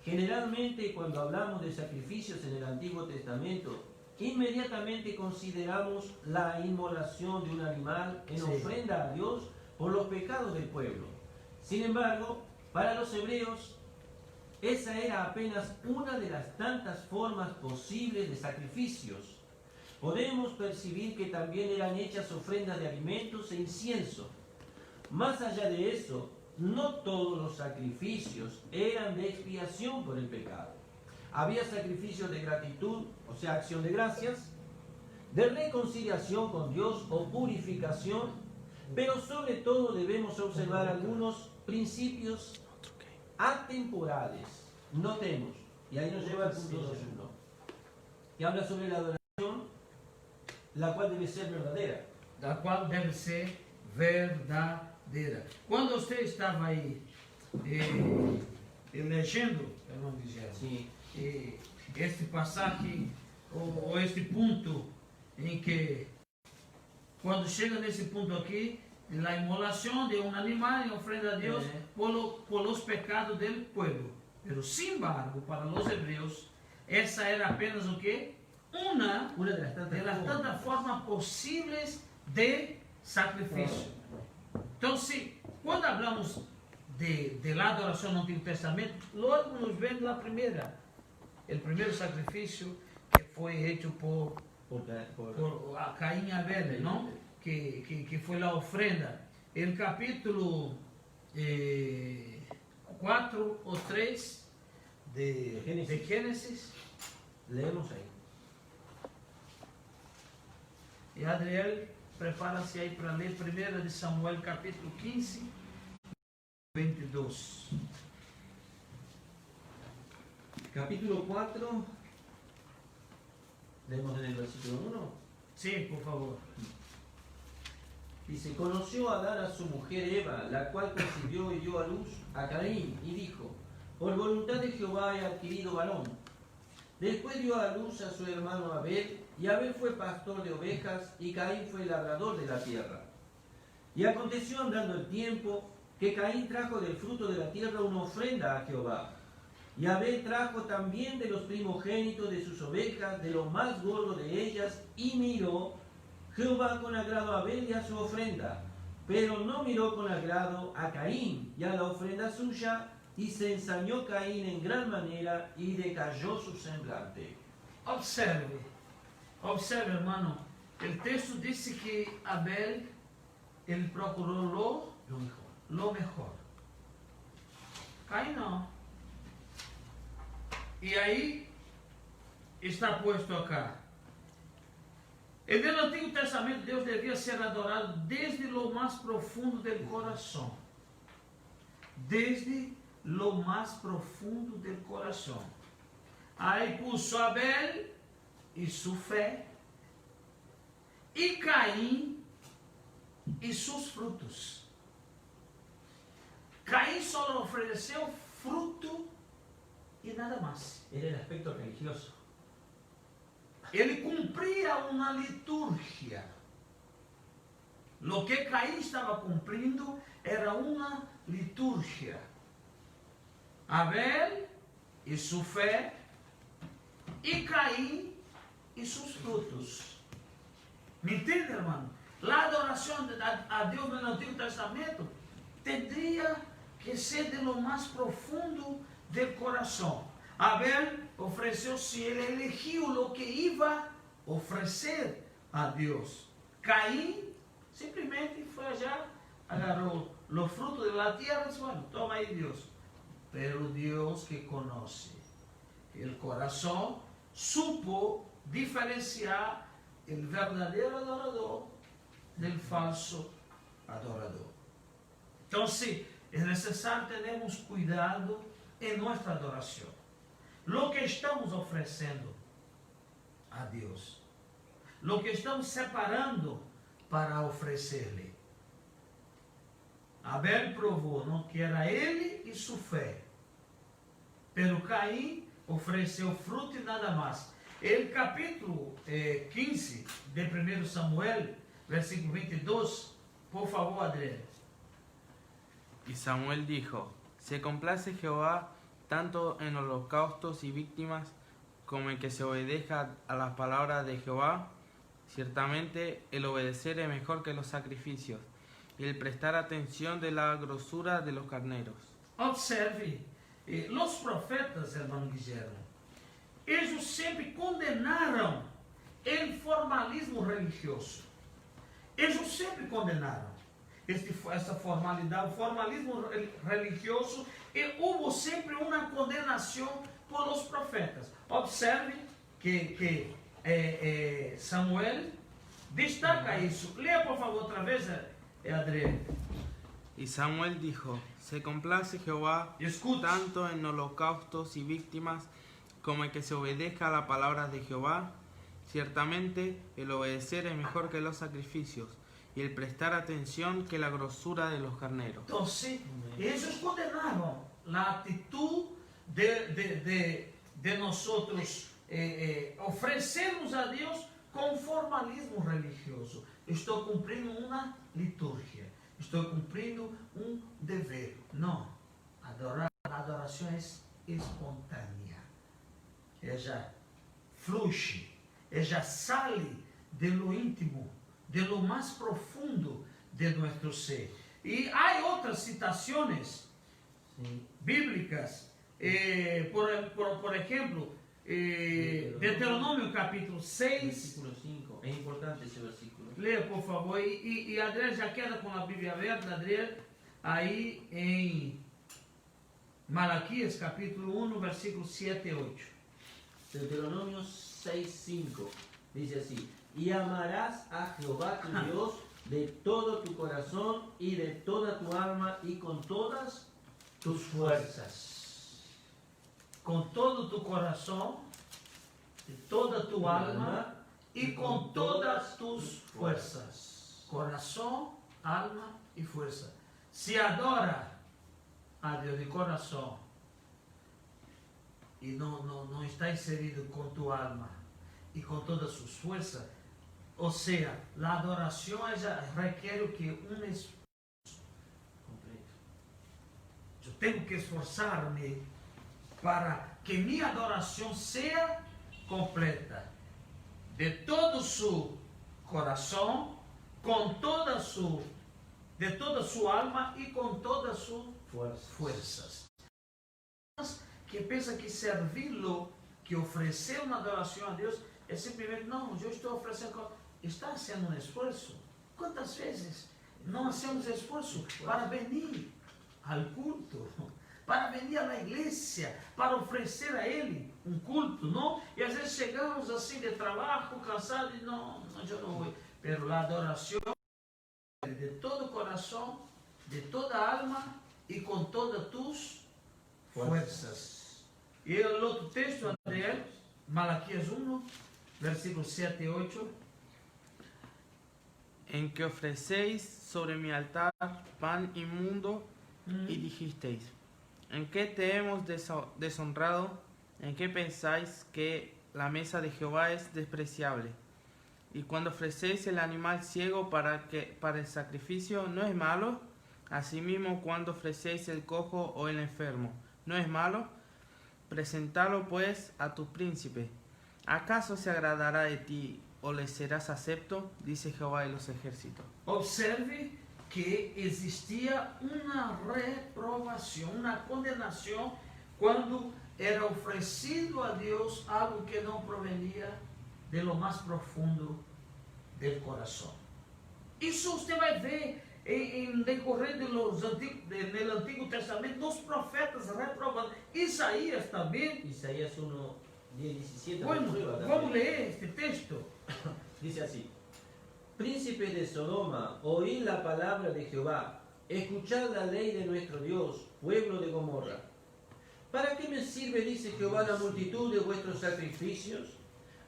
Generalmente, cuando hablamos de sacrificios en el Antiguo Testamento, inmediatamente consideramos la inmolación de un animal en ofrenda a Dios por los pecados del pueblo. Sin embargo, para los hebreos, esa era apenas una de las tantas formas posibles de sacrificios. Podemos percibir que también eran hechas ofrendas de alimentos e incienso. Más allá de eso, no todos los sacrificios eran de expiación por el pecado. Había sacrificios de gratitud, o sea, acción de gracias, de reconciliación con Dios o purificación, pero sobre todo debemos observar algunos principios atemporales. Notemos, y ahí nos lleva al punto 2.1, que habla sobre la adoración, la cual debe ser verdadera. La cual deve ser verdadeira. Quando você estava aí elegendo, eu não dizia, este passagem, ou este ponto, em que, quando chega nesse ponto aqui, a imolação de um animal em ofrenda a Deus por los pecados del pueblo. Pero, sin embargo, para os hebreus, essa era apenas o quê? Una de las tantas formas posibles de sacrifício. Então, quando hablamos de la adoração no Antigo Testamento, logo nos vem a primeira, o primeiro sacrifício que foi feito por Caim e Abel, não? Que foi a ofrenda. El capítulo 4 ou 3 de Gênesis, leemos ahí. E Adriel, prepara-se aí para ler 1 de Samuel, capítulo 15, 22. Capítulo 4, leemos en el versículo 1. Sí, por favor. Dice, conoció Adán a su mujer Eva, la cual concibió y dio a luz a Caín, y dijo, por voluntad de Jehová he adquirido varón. Después dio a luz a su hermano Abel, y Abel fue pastor de ovejas, y Caín fue labrador de la tierra. Y aconteció andando el tiempo, que Caín trajo del fruto de la tierra una ofrenda a Jehová. Y Abel trajo también de los primogénitos de sus ovejas, de lo más gordo de ellas, y miró Jehová con agrado a Abel y a su ofrenda, pero no miró con agrado a Caín y a la ofrenda suya, y se ensañó Caín en gran manera y decayó su semblante. Observe, hermano, el texto dice que Abel, él procuró lo mejor. Caín no. Y ahí está puesto acá. En el Antiguo Testamento, Deus devia ser adorado desde lo más profundo del corazón. Desde lo más profundo del corazón. Aí puso Abel e sua fé, e Caim e seus frutos. Caim só ofereceu fruto e nada mais. Era el aspecto religioso. Ele cumpria uma liturgia. Lo que Caim estava cumprindo era uma liturgia. Abel e sua fé, e Caim e seus frutos. ¿Me entende, hermano? La adoração a Deus no Antigo Testamento tendría que ser de lo más profundo del corazón. Abel ofereceu, se ele elegeu o que iba a oferecer a Deus. Caim simplesmente foi allá, agarrou os frutos da terra e disse, bueno, toma aí Deus. Pero Deus que conoce o coração supo diferenciar o verdadeiro adorador del falso adorador. Então, é necessário termos cuidado em nossa adoração. Lo que estamos oferecendo a Deus, lo que estamos separando para oferecer-lhe. Abel provou, não, que era ele e sua fé. pero Caim ofereceu fruto e nada mais. El capítulo 15 de 1 Samuel, versículo 22, por favor, Adriel. Y Samuel dijo: Se complace Jehová tanto en holocaustos y víctimas como en que se obedezca a las palabras de Jehová. Ciertamente el obedecer es mejor que los sacrificios, y el prestar atención de la grosura de los carneros. Observe, los profetas, irmão Guilherme, eles sempre condenaram o formalismo religioso. Eles sempre condenaram essa formalidade, o formalismo religioso, e houve sempre uma condenação por os profetas. Observe que Samuel destaca isso. Leia, por favor, outra vez, Adriel. Y Samuel dijo: Se complace Jehová Escuche. tanto en holocaustos y víctimas como en que se obedezca a la palabra de Jehová. Ciertamente el obedecer es mejor que los sacrificios, y el prestar atención que la grosura de los carneros. Então, eles condenaram a atitude de nós oferecermos a Deus com formalismo religioso. Estou cumprindo uma liturgia, estou cumprindo um dever. Não, a adoração é espontânea, ela flui, ela sai de lo íntimo, de lo mais profundo de nosso ser. E há outras citações bíblicas, por exemplo, Deuteronômio capítulo 6. Versículo 5. Es importante ese versículo. Leia, por favor. E Adriel já queda com a Bíblia aberta, Adriel, aí em Malaquias capítulo 1, versículos 7 e 8. Deuteronomio 6:5 dice así: Y amarás a Jehová tu Dios de todo tu corazón y de toda tu alma y con todas Tus fuerzas. Com todo tu coração, de toda tu alma e com todas tus fuerzas. Coração, alma e força. Se adora a Deus de coração e não está inserido com tua alma e com todas suas forças, ou seja, a adoração requer o que? Esforço. Eu tenho que esforçar-me para que minha adoração seja completa, de todo seu coração, com toda de toda sua alma e com todas suas forças. Que pensa que servi-lo, que oferecer uma adoração a Deus é simplesmente, não, eu estou oferecendo, está fazendo um esforço. Quantas vezes não hacemos esforço para vir ao culto, para vir à igreja, para oferecer a Ele um culto, não? E às vezes chegamos assim de trabalho, cansados, e não, eu não vou. Pero a adoração de todo o coração, de toda a alma e com todas tus forças. E o outro texto, Adriel, Malaquias 1, versículos 7 e 8. En que ofrecéis sobre mi altar pan inmundo y dijisteis: ¿En qué te hemos deshonrado? ¿En qué pensáis que la mesa de Jehová es despreciable? Y cuando ofrecéis el animal ciego para el sacrificio, ¿no es malo? Asimismo, cuando ofrecéis el cojo o el enfermo, ¿no es malo? Presentalo pues a tu príncipe. ¿Acaso se agradará de ti o le serás acepto? Dice Jehová de los ejércitos. Observe que existia uma reprovação, uma condenação, quando era oferecido a Deus algo que não provenia de lo mais profundo do coração. Isso você vai ver em decorrer no Antigo Testamento, dos profetas reprovando. Isaías também. Isaías 1, 10, 17. Bueno, vamos ler este texto. Dice así: Príncipes de Sodoma, oíd la palabra de Jehová, escuchad la ley de nuestro Dios, pueblo de Gomorra. ¿Para qué me sirve, dice Jehová, la multitud de vuestros sacrificios?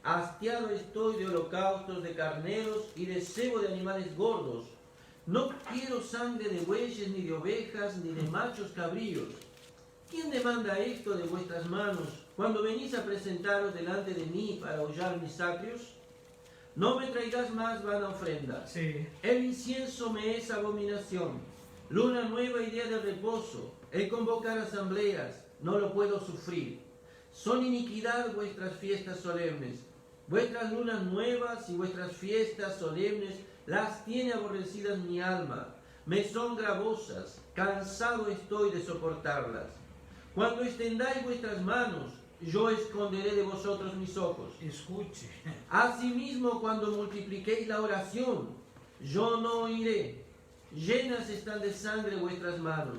Hastiado estoy de holocaustos, de carneros y de cebo de animales gordos. No quiero sangre de bueyes, ni de ovejas, ni de machos cabríos. ¿quién demanda esto de vuestras manos cuando venís a presentaros delante de mí para hollar mis atrios? No me traigas más vana ofrenda. Sí. El incienso me es abominación. Luna nueva y día de reposo. El convocar asambleas, no lo puedo sufrir. Son iniquidad vuestras fiestas solemnes. Vuestras lunas nuevas y vuestras fiestas solemnes las tiene aborrecidas mi alma. Me son gravosas, cansado estoy de soportarlas. Cuando extendáis vuestras manos, yo esconderé de vosotros mis ojos. Escute. Asimismo, cuando multipliquéis la oración, yo no oiré. Llenas están de sangre vuestras manos.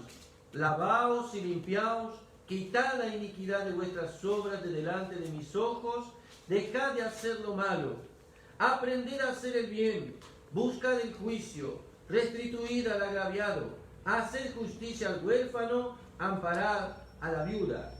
Lavaos y limpiaos, quitad la iniquidad de vuestras obras de delante de mis ojos, dejad de hacer lo malo. Aprended a hacer el bien, buscad el juicio, restituid al agraviado, haced justicia al huérfano, amparad a la viuda.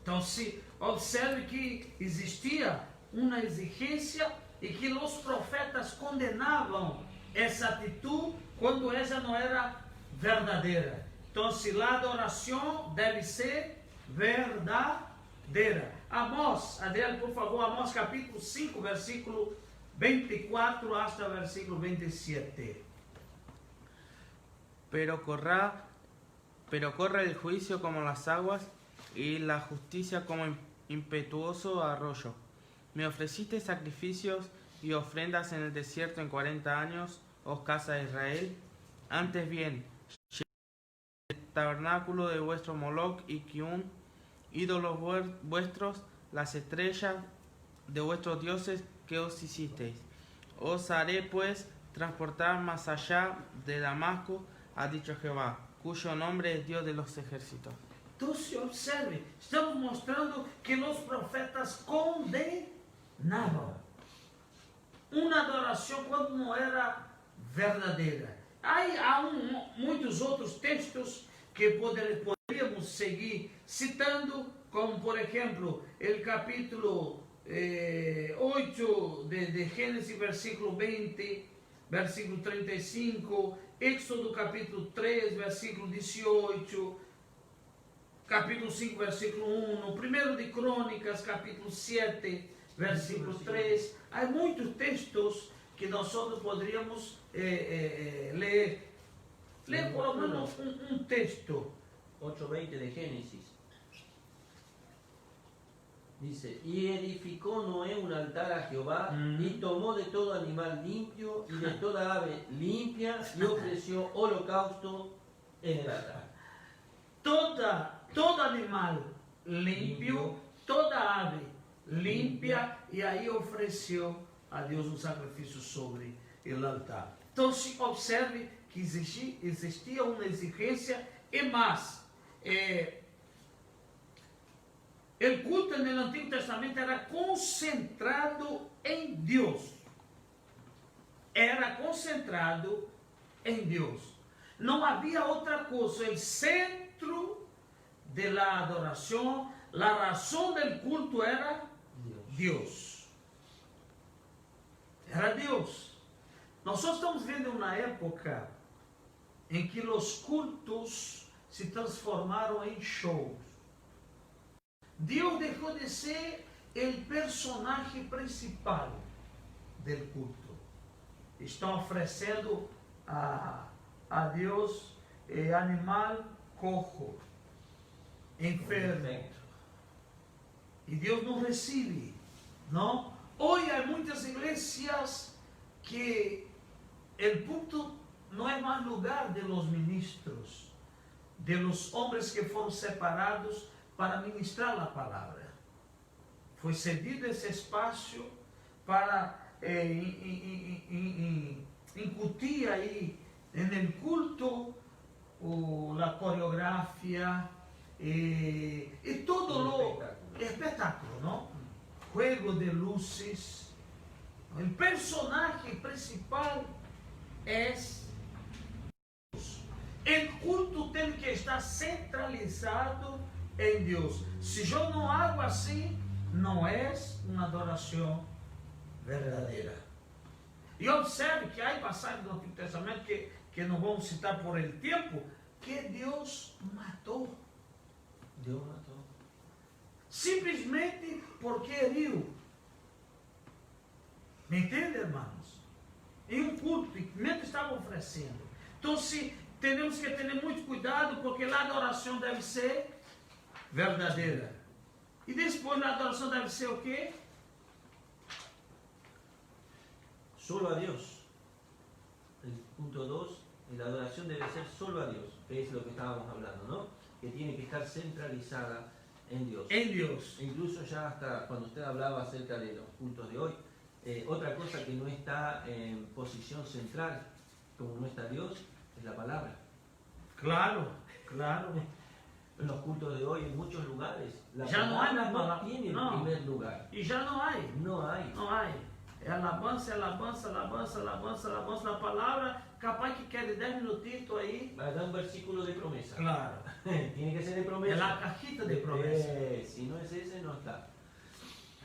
Então, se observe que existia uma exigência e que os profetas condenavam essa atitude quando essa não era verdadeira. Então, se a adoração deve ser verdadeira. Amós, Adriano, por favor, Amós capítulo 5, versículo 24 hasta versículo 27. Pero corra el juicio como las aguas y la justicia como impetuoso arroyo. Me ofreciste sacrificios y ofrendas en el desierto en 40 años, oh casa de Israel. Antes bien, el tabernáculo de vuestro Moloch y Kiun, ídolos vuestros, las estrellas de vuestros dioses que os hicisteis. Os haré pues transportar más allá de Damasco, ha dicho Jehová, cuyo nombre es Dios de los ejércitos. Então, se observe, estamos mostrando que os profetas condenavam uma adoração quando não era verdadeira. Há muitos outros textos que poderíamos seguir citando, como por exemplo, o capítulo 8 de Gênesis, versículo 20, versículo 35, Éxodo capítulo 3, versículo 18, capítulo 5, versículo 1, 1 de Crônicas, capítulo 7, versículo 3. Há muitos textos que nós poderíamos ler. Ler por lo menos um texto. 8:20 de Génesis. Dice, y edificó Noé un altar a Jehová, y tomó de todo animal limpio y de toda ave limpia, y ofreció holocausto en el altar. Todo animal limpio, toda ave limpia, e aí ofereceu a Deus um sacrifício sobre o altar. Então, se observe que existia uma exigência e mais. O culto no Antigo Testamento era concentrado em Deus. Era concentrado em Deus. Não havia outra coisa. O centro de la adoração, a razão do culto era Deus. Era Deus. Nós só estamos vendo uma época em que os cultos se transformaram em shows. Deus deixou de ser o personagem principal do culto. Estão oferecendo a Deus animal cojo, enfermo. E Deus não recebe, não? Hoje há muitas igrejas que o culto não é mais lugar de los ministros, de los homens que foram separados para ministrar a palavra. Foi cedido esse espaço para incutir aí no culto a coreografia e todo o espetáculo, não? Juego de luzes. O personagem principal é Deus. O culto tem que estar centralizado em Deus. Se eu não hago assim, não é uma adoração verdadeira. E observe que há passagens do Antigo Testamento que não vamos citar por el tempo, que Deus matou Dios mató. Simplesmente porque heriu. Me entende, irmãos? Em um culto, primeiro estavam oferecendo. Então, se temos que ter muito cuidado, porque lá a adoração deve ser verdadeira. E depois a adoração deve ser o quê? Solo a Dios. El punto 2, la adoración debe ser solo a Dios, que es lo que estábamos hablando, ¿no? Que tiene que estar centralizada en Dios. Em Deus. E incluso ya hasta cuando usted hablaba acerca de los cultos de hoy, otra cosa que no está en posición central, como no está Dios, es la palabra. Claro, claro. En los cultos de hoy, en muchos lugares, la Ya no hay palabra la no palabra, tiene el no. primer lugar. E já não há. No hay. Não há. É alabança, alabança, alabança, alabança, alabança na palavra. Capaz que quer 10 minutitos aí. Haga un versículo de promesa. Claro. Tiene que ser de É promesa. la cajita de promesa. Si no es ese, no está.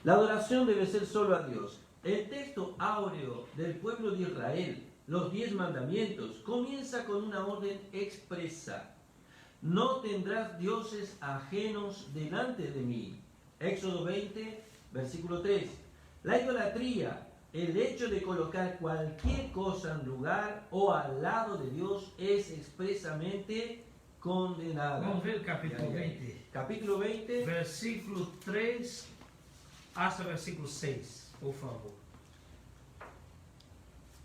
La adoración debe ser solo a Dios. El texto áureo del pueblo de Israel, los 10 mandamientos, comienza con una orden expresa. No tendrás dioses ajenos delante de mí. Éxodo 20, versículo 3. La idolatría, el hecho de colocar cualquier cosa en lugar o al lado de Dios, es expresamente condenada. Vamos ver o capítulo 20. Capítulo 20, Versículo 3 hasta versículo 6, por favor.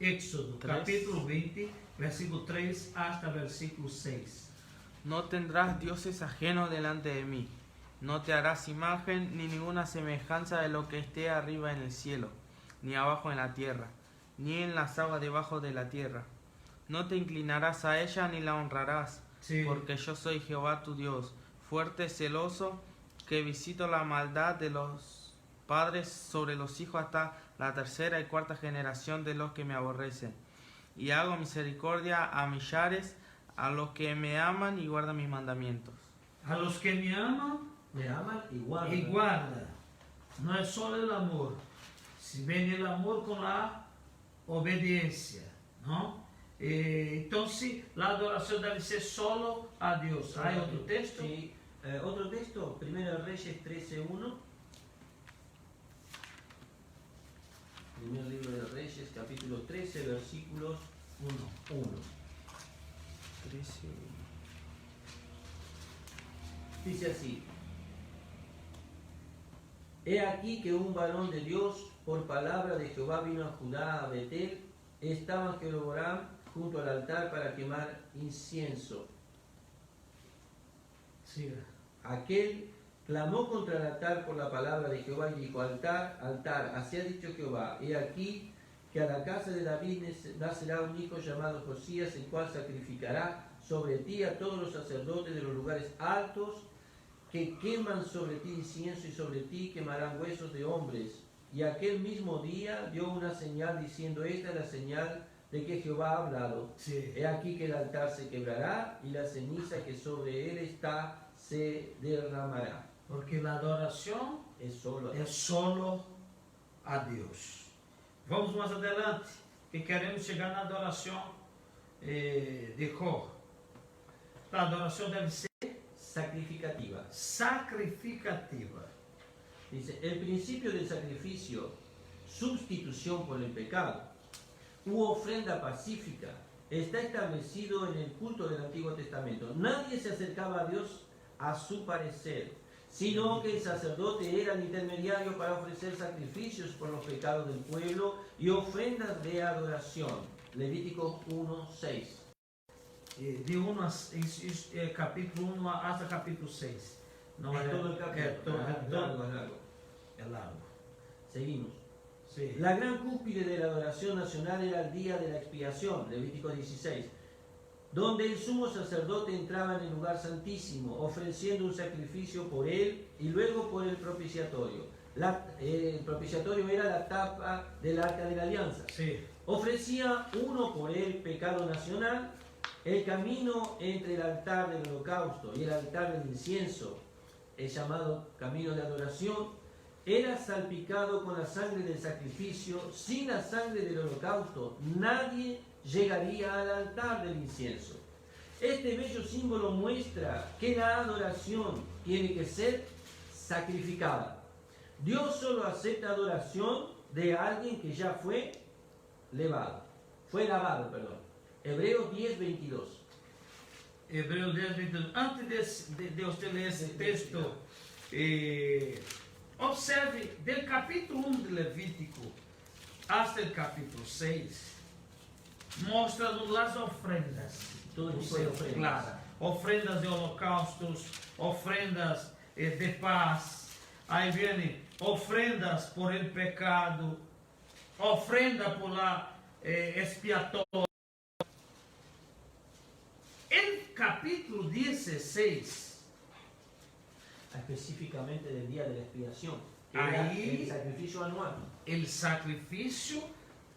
Éxodo, 3. capítulo 20, versículo 3 hasta versículo 6. No tendrás dioses ajenos delante de mí. No te harás imagen ni ninguna semejanza de lo que esté arriba en el cielo, ni abajo en la tierra, ni en las aguas debajo de la tierra. No te inclinarás a ella ni la honrarás, Sí. porque yo soy Jehová tu Dios, fuerte, celoso, que visito la maldad de los padres sobre los hijos hasta la tercera y cuarta generación de los que me aborrecen. Y hago misericordia a millares, a los que me aman y guardan mis mandamientos. A los que me amam me aman y guardan. e guarda. Não é só o amor. Se vem o amor com a obediência, não? Então, se a adoração deve ser solo a Deus. Há outro texto? Sí. Otro texto, 1 Reyes 13:1. Primer libro de Reyes, capítulo 13, versículos 1. 13. Dice así: He aquí que un varón de Dios, por palabra de Jehová, vino a Judá, a Betel. Estaba Jeroboam junto al altar para quemar incienso. Siga. Aquel clamó contra el altar por la palabra de Jehová y dijo: Altar, altar, así ha dicho Jehová, he aquí que a la casa de David nacerá un hijo llamado Josías, el cual sacrificará sobre ti a todos los sacerdotes de los lugares altos, que queman sobre ti incienso, y sobre ti quemarán huesos de hombres. Y aquel mismo día dio una señal diciendo: esta es la señal de que Jehová ha hablado. Sí. He aquí que el altar se quebrará y la ceniza que sobre él está se derramará. Porque a adoração Es solo é solo a Deus. Vamos mais adelante, que queremos chegar na adoração de Cor. A adoração deve ser sacrificativa. sacrificativa. Dice: el principio del sacrificio, sustitución por el pecado, u ofrenda pacífica, está establecido en el culto del Antiguo Testamento. Nadie se acercaba a Dios a su parecer, sino que el sacerdote era el intermediario para ofrecer sacrificios por los pecados del pueblo y ofrendas de adoración. Levítico 1:6. De 1 a, capítulo 1 hasta capítulo 6. Não Es todo el capítulo. é Largo, es largo. É largo. Seguimos. Sim. La gran cúspide de la adoración nacional era el día de la expiación, Levítico 16, donde el sumo sacerdote entraba en el lugar santísimo, ofreciendo un sacrificio por él y luego por el propiciatorio. El propiciatorio era la tapa del arca de la alianza. Sim. Ofrecía uno por el pecado nacional. El camino entre el altar del holocausto y el altar del incienso, el llamado camino de adoración, era salpicado con la sangre del sacrificio. Sin la sangre del holocausto nadie llegaría al altar del incienso. Este bello símbolo muestra que la adoración tiene que ser sacrificada. Dios solo acepta adoración de alguien que ya fue lavado. Hebreos 10:22. Hebreus 10, 22. Antes de usted leer esse texto, observe del capítulo 1 de Levítico hasta el capítulo 6, mostrando las ofrendas. Todo tipo de ofrendas. Claro, ofrendas de holocaustos, ofrendas de paz. Aí viene ofrendas por el pecado, ofrenda por la expiatória. El capítulo 16, Específicamente del día de la expiación, que Ahí- era el sacrificio anual. el sacrifício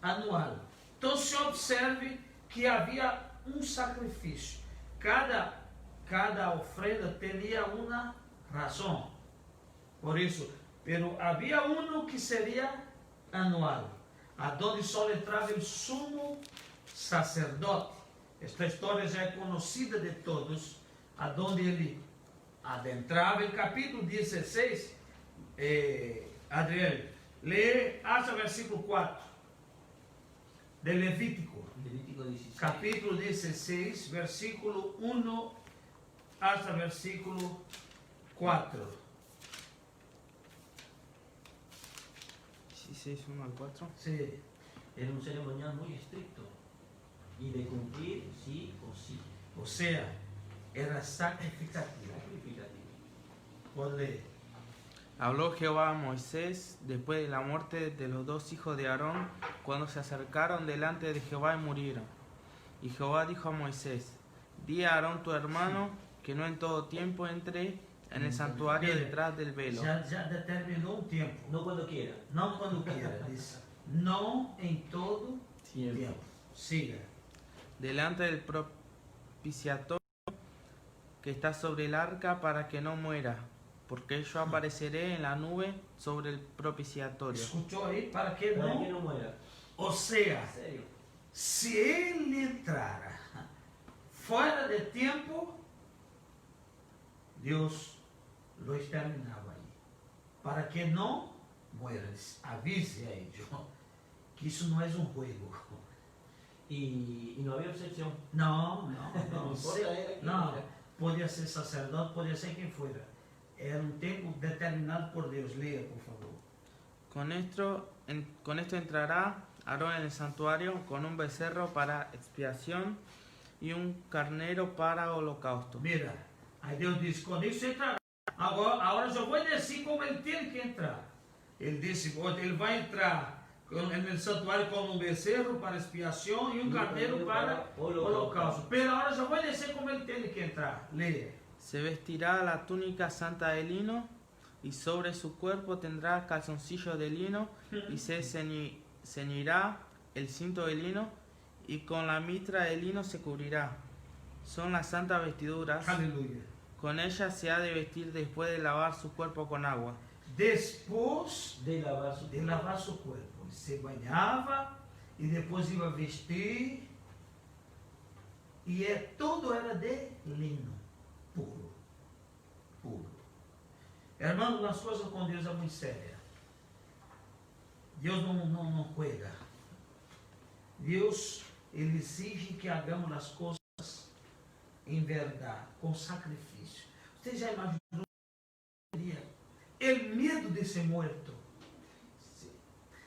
anual. Então se observe que havia um sacrifício. Cada ofrenda tinha uma razão. Por isso, pero havia um que seria anual, aonde só entrava o sumo sacerdote. Esta história já é conhecida de todos, aonde ele adentrava. O capítulo 16, Adriel, lê hasta versículo 4 de Levítico. Levítico 16. Capítulo 16, versículo 1 hasta versículo 4. 16, 1 al 4. Sí. Era un ceremonial muy estricto y de cumplir sí o sí. O sea, era sacrificativo. Sacrificativo. Pode ler. Habló Jehová a Moisés después de la muerte de los dos hijos de Aarón, cuando se acercaron delante de Jehová y murieron. Y Jehová dijo a Moisés: Di a Aarón tu hermano que no en todo tiempo entre en el santuario Mira, detrás del velo. Já determinou um tempo. No cuando quiera. Não quando queira. Diz, não em todo tempo. Siga. Delante del propiciatorio que está sobre el arca, para que no muera, porque yo apareceré en la nube sobre el propiciatorio. Escutou aí? Para que Para não? que no muera. Ou seja, En serio. se ele entrara fora de tempo, Deus lo exterminava aí. Para que não muera. Avise a ellos que isso não é um jogo. Y no había excepción. Não. No importa era quién Não, era. podia ser sacerdote, podia ser quem fora. Era um tempo determinado por Deus. Leia, por favor. Con esto entrará Aarón en el santuario con un becerro para expiación y un carnero para holocausto. Mira, aí Deus disse, com isso entrará. Agora já vou dizer como ele tem que entrar. Ele disse, ele vai entrar no santuário com um becerro para expiação e um carneiro para holocausto. Pero agora já vou dizer como ele tem que entrar. Leia. Se vestirá la túnica santa de lino, y sobre su cuerpo tendrá calzoncillo de lino, y se ceñirá el cinto de lino, y con la mitra de lino se cubrirá. Son las santas vestiduras. Aleluia. Con ellas se ha de vestir después de lavar su cuerpo con agua. Depois De lavar su de lavar seu corpo, ele se banhava e depois ia vestir. E tudo era de lino, puro. Hermano, as coisas com Deus é muito séria. Deus não juega. Deus, ele exige que hagamos as coisas em verdade, com sacrifício. Você já imaginou o medo de ser morto?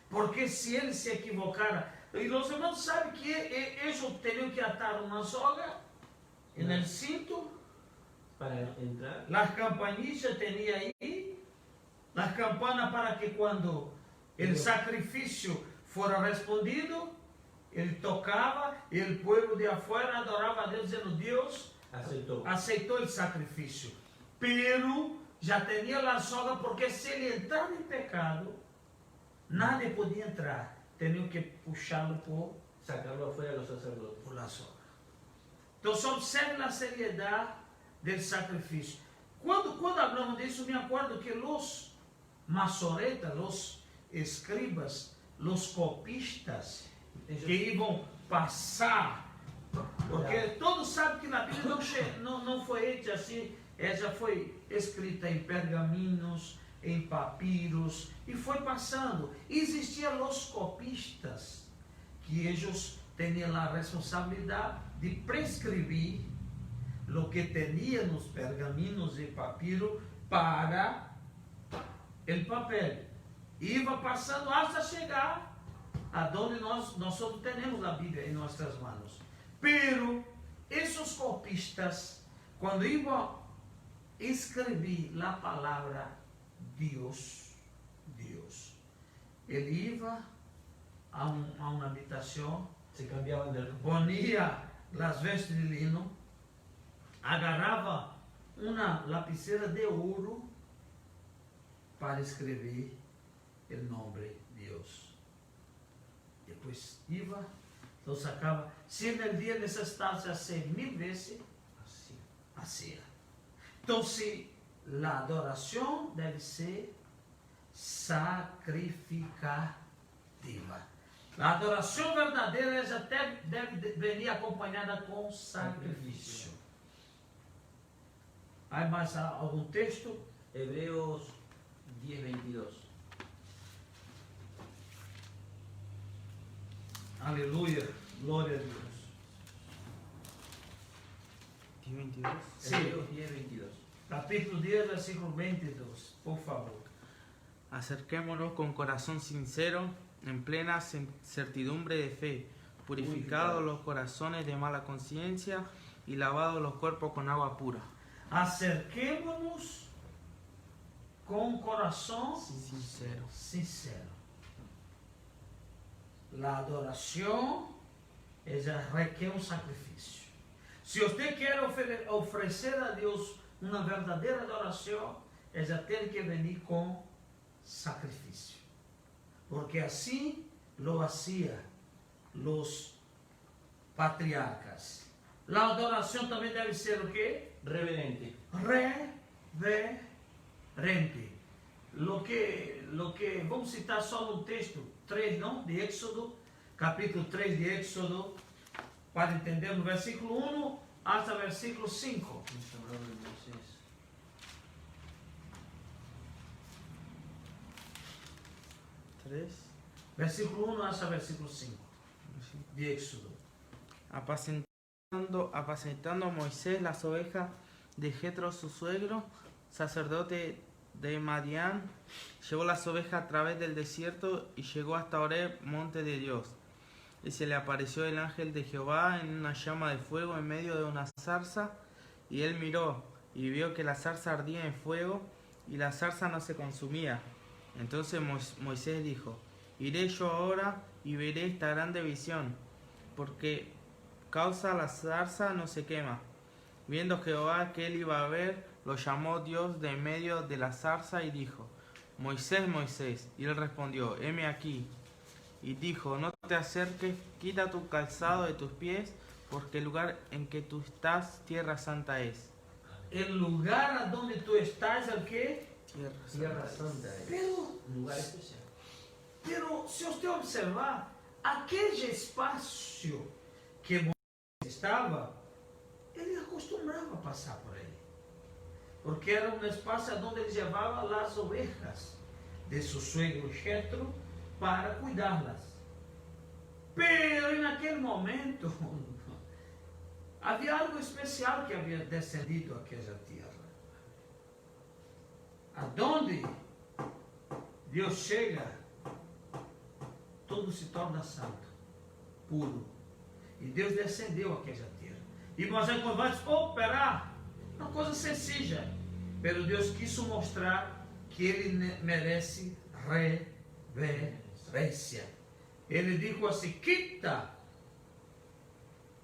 Porque se ele se equivocara, e os irmãos sabem que eles teriam que atar uma soga no cinto, para entrar. as campanilhas tinha aí, as campanas para que quando o sacrifício fora respondido, ele tocava e o povo de afuera adorava a Deus, dizendo: Deus aceitou o sacrifício. Pero já tinha a soga, porque se ele entrar em pecado, nada podia entrar. Teriam que puxá-lo Sacarlo afuera a los sacerdotes. por la soga. Então, só observe a seriedade do sacrifício. Quando falamos disso, me acordo que os maçoretas, os escribas, os copistas, que iam passar, porque todos sabem que na Bíblia não foi feito assim ela foi escrita em pergaminos, em papiros, e foi passando. Existiam os copistas, que eles tinham a responsabilidade de prescrever o que tinha nos pergaminos e papiros para o papel. Iba passando até chegar aonde nós temos a Bíblia em nossas mãos. Pero esses copistas, quando iam escrever a palavra Deus, ele ia a uma habitação, Se cambiaban del rumbo. ponia as vestes de lino, agarrava uma lapicera de ouro para escrever o nome de Deus. Depois ia, então sacava. Se no dia necessitasse fazer 1000 vezes, Así. hacía. Então, se a adoração deve ser sacrificativa. A adoração verdadeira ela deve venir acompanhada com sacrifício. Há mais algum texto? Hebreos 10:22. Aleluia, glória a Deus. 22. Sim. Hebreos 10:22. Capítulo 10, versículo 22, por favor. Acerquémonos con corazón sincero, en plena certidumbre de fe, purificados los corazones de mala conciencia y lavados los cuerpos con agua pura. Acerquémonos com coração Sincero. sincero. A adoração ela requer um sacrifício. Se você quer oferecer a Deus uma verdadeira adoração, ela tem que vir com sacrifício. Porque assim lo hacía los patriarcas. A adoração também deve ser o quê? Reverente. Reverente. Lo que vamos citar só no texto 3, não? De Éxodo, capítulo 3 de Éxodo, para entender no versículo 1 até o versículo 5. Nos hablaba de Moisés. Versículo 1 até o versículo 5 de Éxodo. Apacentando Moisés las ovejas de Jetro su suegro, sacerdote de Madián, llevó las ovejas a través del desierto y llegó hasta Horeb, monte de Dios. Y se le apareció el ángel de Jehová en una llama de fuego en medio de una zarza, y él miró y vio que la zarza ardía en fuego y la zarza no se consumía. Entonces Moisés dijo: iré yo ahora y veré esta grande visión, porque causa la zarza no se quema. Viendo Jehová que él iba a ver, lo llamó Dios de en medio de la zarza y dijo: Moisés, Moisés. Y él respondió: heme aquí. Y dijo: no te acerques, quita tu calzado de tus pies, porque el lugar en que tú estás, tierra santa es. El lugar donde tú estás, ¿el qué? Tierra Santa. Pero, Un lugar especial. pero se você observar, aquele espaço que Moisés estava, ele acostumava passar por ele. Porque era um espaço onde ele levava as ovelhas de seu suegro Jetro para cuidá-las. Pero naquele momento havia algo especial que havia descendido àquela terra. Aonde Deus chega, tudo se torna santo, puro. E Deus descendeu àquela terra. E Moisés vai operar uma coisa sencilla, pero Deus quis mostrar que ele merece reverência. Ele disse assim: quita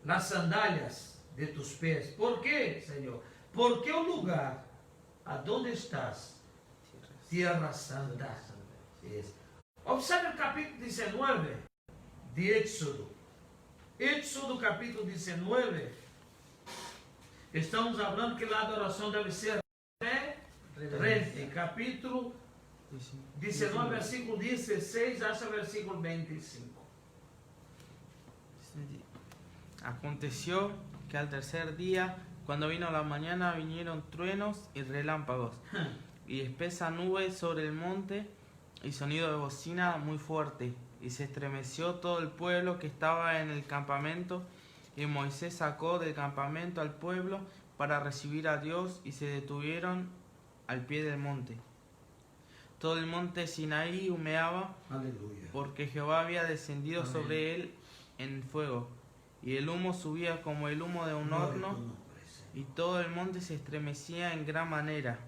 as sandálias de tus pés. ¿Por quê, Senhor? Porque o lugar aonde estás, tierra santa es. Observe o capítulo 19 de Éxodo. Éxodo capítulo 19. Estamos falando que a adoração deve ser reverente. Capítulo 19, versículo 16 hasta versículo 25. Aconteció que al tercer día Cuando vino la mañana vinieron truenos y relámpagos, y espesa nube sobre el monte, y sonido de bocina muy fuerte. Y se estremeció todo el pueblo que estaba en el campamento, y Moisés sacó del campamento al pueblo para recibir a Dios, y se detuvieron al pie del monte. Todo el monte Sinaí humeaba, Aleluya. porque Jehová había descendido Amén. sobre él en fuego, y el humo subía como el humo de un Gloria a tu horno, nombre, Señor. y todo el monte se estremecía en gran manera.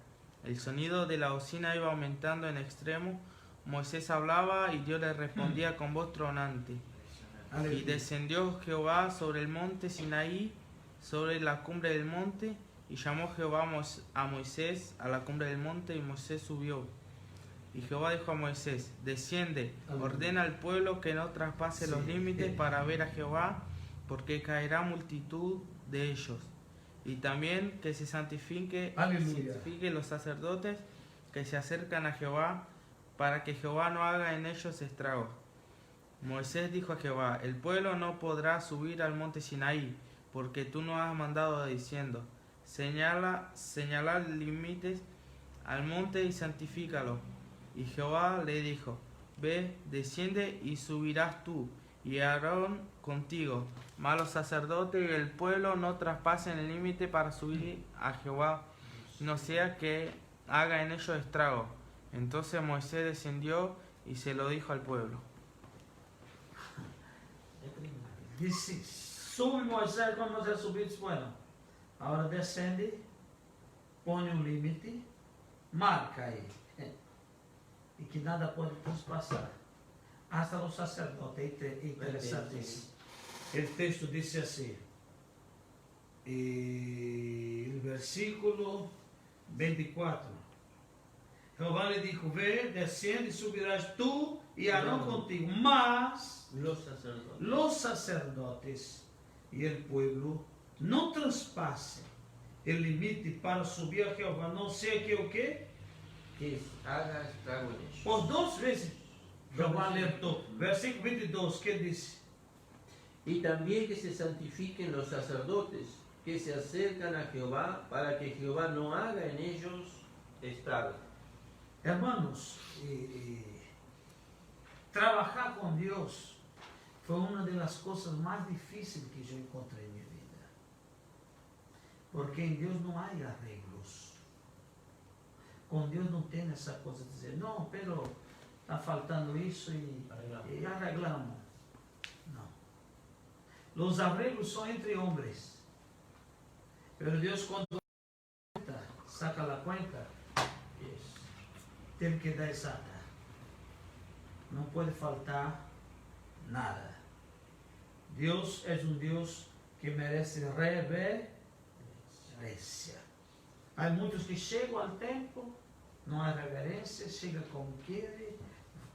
El sonido de la bocina iba aumentando en extremo. Moisés hablaba y Dios le respondía con voz tronante. Y Aleluya. descendió Jehová sobre el monte Sinaí, sobre la cumbre del monte, y llamó Jehová a Moisés a la cumbre del monte, y Moisés subió. Y Jehová dijo a Moisés: desciende, Aleluya. ordena al pueblo que no traspase los Sí. límites para ver a Jehová, porque caerá multitud de ellos. Y también que se santifiquen los sacerdotes que se acercan a Jehová, para que Jehová no haga en ellos estragos. Moisés dijo a Jehová: el pueblo no podrá subir al monte Sinaí, porque tú nos has mandado diciendo: señala límites al monte y santifícalo. Y Jehová le dijo: ve, desciende y subirás tú, y Aarón contigo, mas los sacerdotes y el pueblo no traspasen el límite para subir a Jehová, no sea que haga en ellos estrago. Entonces Moisés descendió y se lo dijo al pueblo. Disse, sube Moisés, quando Moisés subiu, disse, bueno, agora descende, põe um limite, marca aí, e que nada pode transpassar. Hasta los sacerdotes, interessante isso. O texto disse assim, e o versículo 24, Jehová lhe dijo, ve, desciende e subirás tu e Aarón contigo, mas los sacerdotes y el pueblo no traspasen el límite para subir a Jehová, no sea que o quê? Que haga estrago en ellos. Por 2 veces Jehová alertou. Versículo 22, que dice? Y también que se santifiquen los sacerdotes que se acercan a Jehová, para que Jehová no haga en ellos estrago. Hermanos, trabajar con Dios fue una de las cosas más difíciles que yo encontré en mi vida. Porque en Dios no hay arreglos. Con Dios no tiene esa cosa de decir, no, pero está faltando eso y arreglamos. No. Los arreglos son entre hombres. Pero Dios cuando saca la cuenta, tiene que dar exata. No puede faltar nada. Dios es un Dios que merece reverencia. Hay muchos que llegan al templo, no hay reverencia, llega como quiere,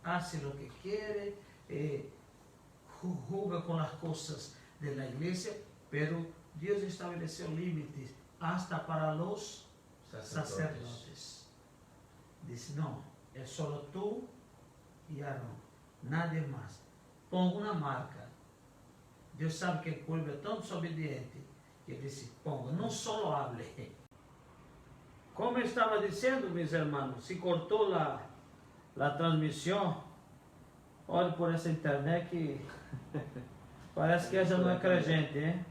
hace lo que quiere, juega con las cosas de la iglesia, pero Dios estableció límites hasta para los sacerdotes. Dice, no, es solo tú y Aarón, nadie más. Ponga una marca. Dios sabe que el pueblo es tan desobediente que dice, ponga, no solo hable. Como estaba diciendo, mis hermanos, se cortó la transmisión. Olhe por essa internet que parece que ella não é creyente, hein?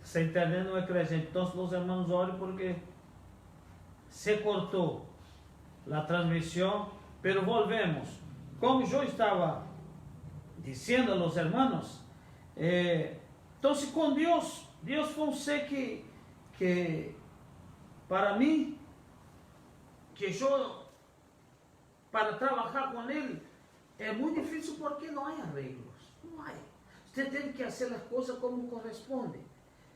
Essa internet não é creyente. Então, os hermanos, olhem porque se cortou la transmisión, pero volvemos. Como yo estaba diciendo a los hermanos, entonces con Dios fue un ser que para mí, que yo, para trabajar con Él, es muy difícil porque no hay arreglos, no hay. Usted tiene que hacer las cosas como corresponde.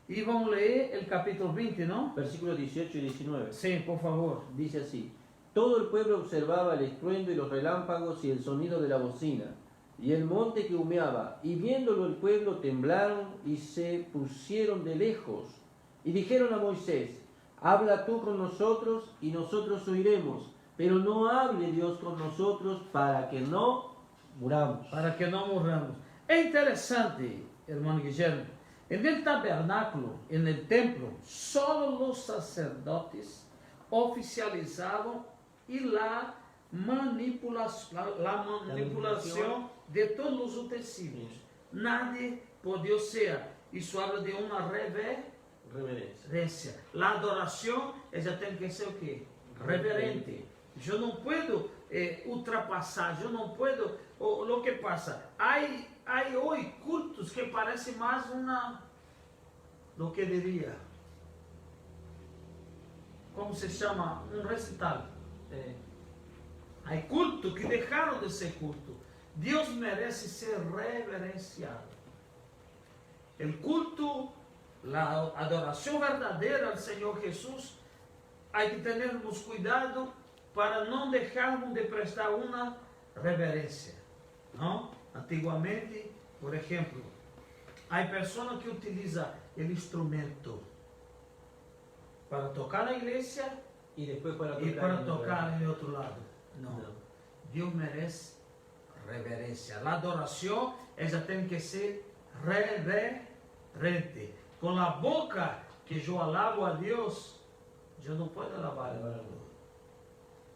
Y vamos a leer el capítulo 20, ¿no? Versículos 18 y 19. Sí, por favor. Dice así: todo el pueblo observaba el estruendo y los relámpagos y el sonido de la bocina, y el monte que humeaba, y viéndolo el pueblo temblaron y se pusieron de lejos, y dijeron a Moisés: habla tú con nosotros y nosotros oiremos, pero no hable Dios con nosotros para que no muramos. Para que no morramos. É interessante, irmão Guilherme, En el tabernáculo, en el templo, solo los sacerdotes oficializaban y la manipulación de todos los utensilios. Nadie podía ser. Isso habla de uma reverência. A adoração já tem que ser o quê? Reverente. Eu não posso ultrapassar, eu não posso... O que passa? Há hoje cultos que parecem mais lo que diria, como se chama? Recital. Há cultos que deixaram de ser culto. Deus merece ser reverenciado. El culto, la adoración verdadera al Señor Jesús, hay que tenernos cuidado para no dejarnos de prestar una reverencia, ¿no? Antiguamente, por ejemplo, hay personas que utilizan el instrumento para tocar en la iglesia y después para tocar en otro lado. No. Dios merece reverencia. La adoración, ella tiene que ser reverente. Com a boca que eu alabo a Deus, eu não posso alabar a Deus.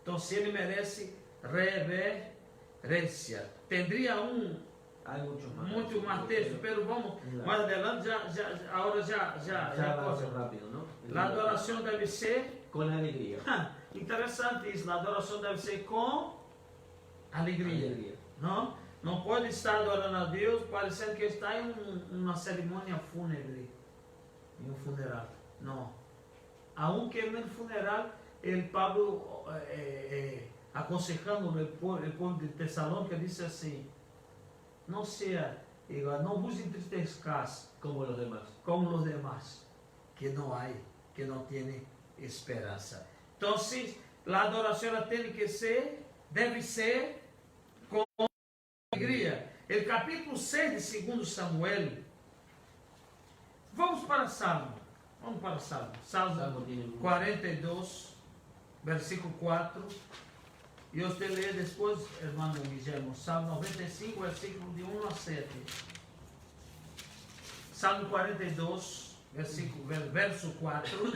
Então, se ele merece reverência, teria muito mais texto, pero vamos mais adelante, agora já pode. Rápido, ¿no? A adoração deve ser com alegria. Interessante isso, a adoração deve ser com alegria. Não pode estar adorando a Deus parecendo que está em uma cerimônia fúnebre, em um funeral. Não. Aunque no funeral, Pablo aconsejando o povo de Tessalônica disse assim: não seja igual, não vos entristezcas como os demás, que não há, que não têm esperança. Então, a adoração deve ser com alegria. El capítulo 6 de 2 Samuel. Vamos para Salmo. Salmo 42, versículo 4. E você lê depois, irmão Guilherme, Salmo 95, versículo de 1 a 7. Salmo 42, verso 4.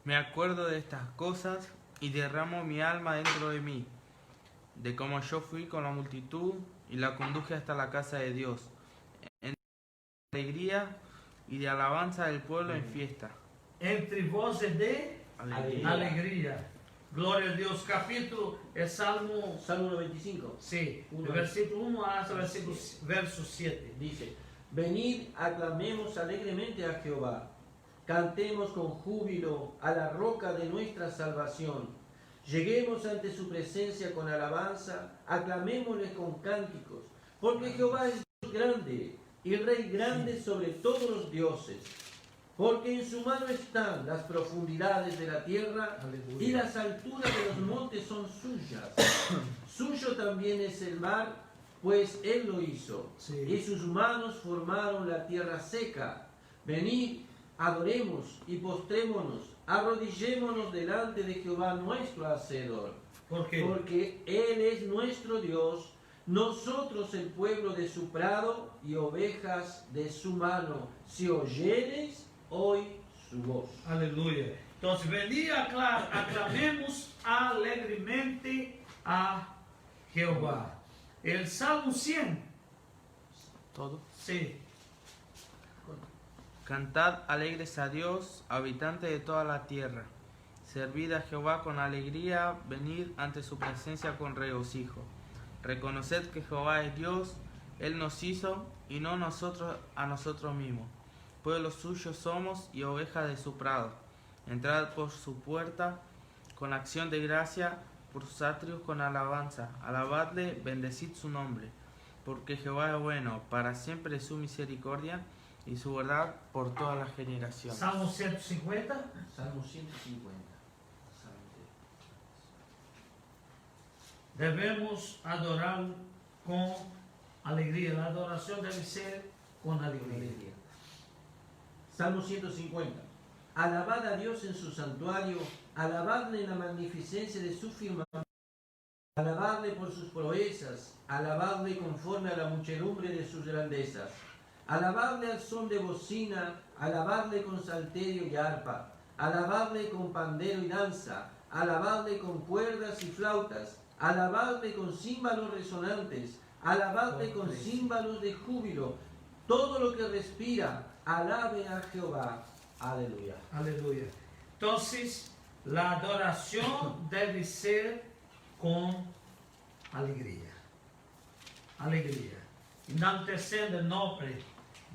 Me acuerdo de estas cosas y derramo mi alma dentro de mí, de cómo yo fui con la multitud y la conduje hasta la casa de Dios, en alegría y de alabanza del pueblo en fiesta. Entre voces de alegría. Gloria a Dios. Capítulo es Salmo 95. Sí, versículo 1 hasta verso 7. Dice: venid, aclamemos alegremente a Jehová, cantemos con júbilo a la roca de nuestra salvación. Lleguemos ante su presencia con alabanza, aclamémosle con cánticos, porque Jehová es Dios grande y Rey grande sobre todos los dioses. Porque en su mano están las profundidades de la tierra, aleluya, y las alturas de los montes son suyas. Suyo también es el mar, pues él lo hizo, sí, y sus manos formaron la tierra seca. Venid, adoremos y postrémonos, arrodillémonos delante de Jehová nuestro Hacedor. ¿Por qué? Porque Él es nuestro Dios, nosotros el pueblo de su prado y ovejas de su mano. Si oyereis hoy su voz. Aleluya. Entonces, venid, aclamemos alegremente a Jehová. El Salmo 100. ¿Todo? Sí. Cantad alegres a Dios, habitantes de toda la tierra. Servid a Jehová con alegría, venid ante su presencia con regocijo. Reconoced que Jehová es Dios, Él nos hizo y no nosotros a nosotros mismos. Pueblo suyo somos y ovejas de su prado. Entrad por su puerta con acción de gracia, por sus atrios con alabanza. Alabadle, bendecid su nombre. Porque Jehová es bueno, para siempre es su misericordia y su verdad por todas las generaciones. Salmo 150. Salmo 150. Debemos adorar con alegría. La adoración debe ser con alegría. Salmo 150. Alabad a Dios en su santuario, alabadle en la magnificencia de su firmamento, alabadle por sus proezas, alabadle conforme a la muchedumbre de sus grandezas. Alabadle al son de bocina, alabadle con salterio y arpa, alabadle con pandero y danza, alabadle con cuerdas y flautas, alabadle con címbalos resonantes, alabadle con címbalos de júbilo. Todo lo que respira, alabe a Jehová. Aleluya. Aleluya. Entonces, la adoración debe ser con alegría. Alegría. Enaltecendo el nombre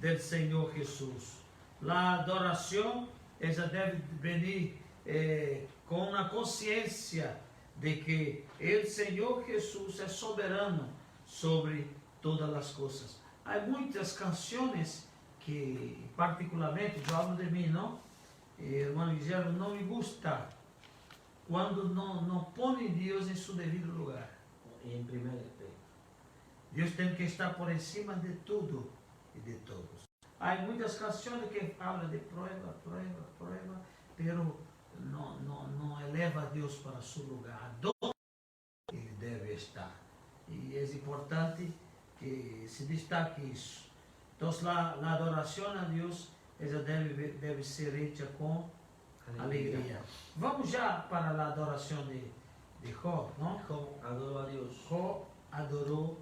del Señor Jesús. La adoración, ella debe venir con una conciencia de que el Señor Jesús es soberano sobre todas las cosas. Hay muchas canciones que, particularmente, yo hablo de mí, ¿no? Hermano Guillermo, no me gusta cuando no pone Dios en su debido lugar. Y en primer respeto. Dios tiene que estar por encima de todo y de todos. Hay muchas canciones que hablan de prueba, pero no eleva a Dios para su lugar, donde Él debe estar. Y es importante que se destaque eso. Entonces la adoración a Dios ella debe ser hecha con alegría. Vamos ya para la adoración de Job, ¿no? Job adoró a Dios. Job adoró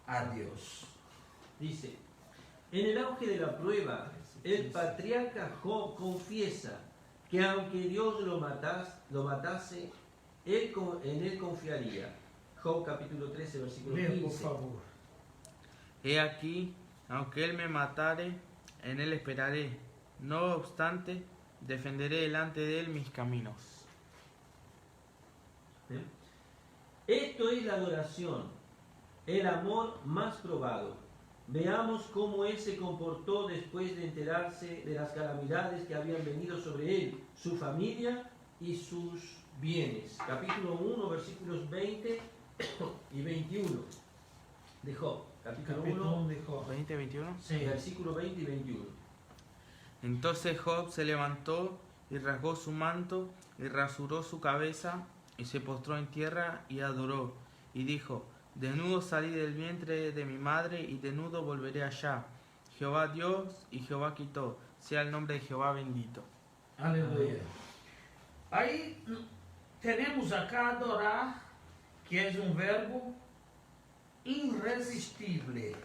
a Dios. Dice, en el auge de la prueba, el patriarca Job confiesa que aunque Dios lo matase, en él confiaría. Job capítulo 13, versículo 15. Lea, por favor. He aquí, aunque él me matare, en él esperaré. No obstante, defenderé delante de él mis caminos. Esto es la adoración, el amor más probado. Veamos cómo él se comportó después de enterarse de las calamidades que habían venido sobre él, su familia y sus bienes. Capítulo 1, versículos 20 y 21 de Job. Capítulo 1 de Job. 20, 21. Sí. versículo 20 y 21. Entonces Job se levantó y rasgó su manto y rasuró su cabeza y se postró en tierra y adoró. Y dijo, desnudo salí del vientre de mi madre y desnudo volveré allá. Jehová Dios y Jehová quitó. Sea el nombre de Jehová bendito. Aleluya. Aí tenemos acá adorar, que es un verbo irresistible.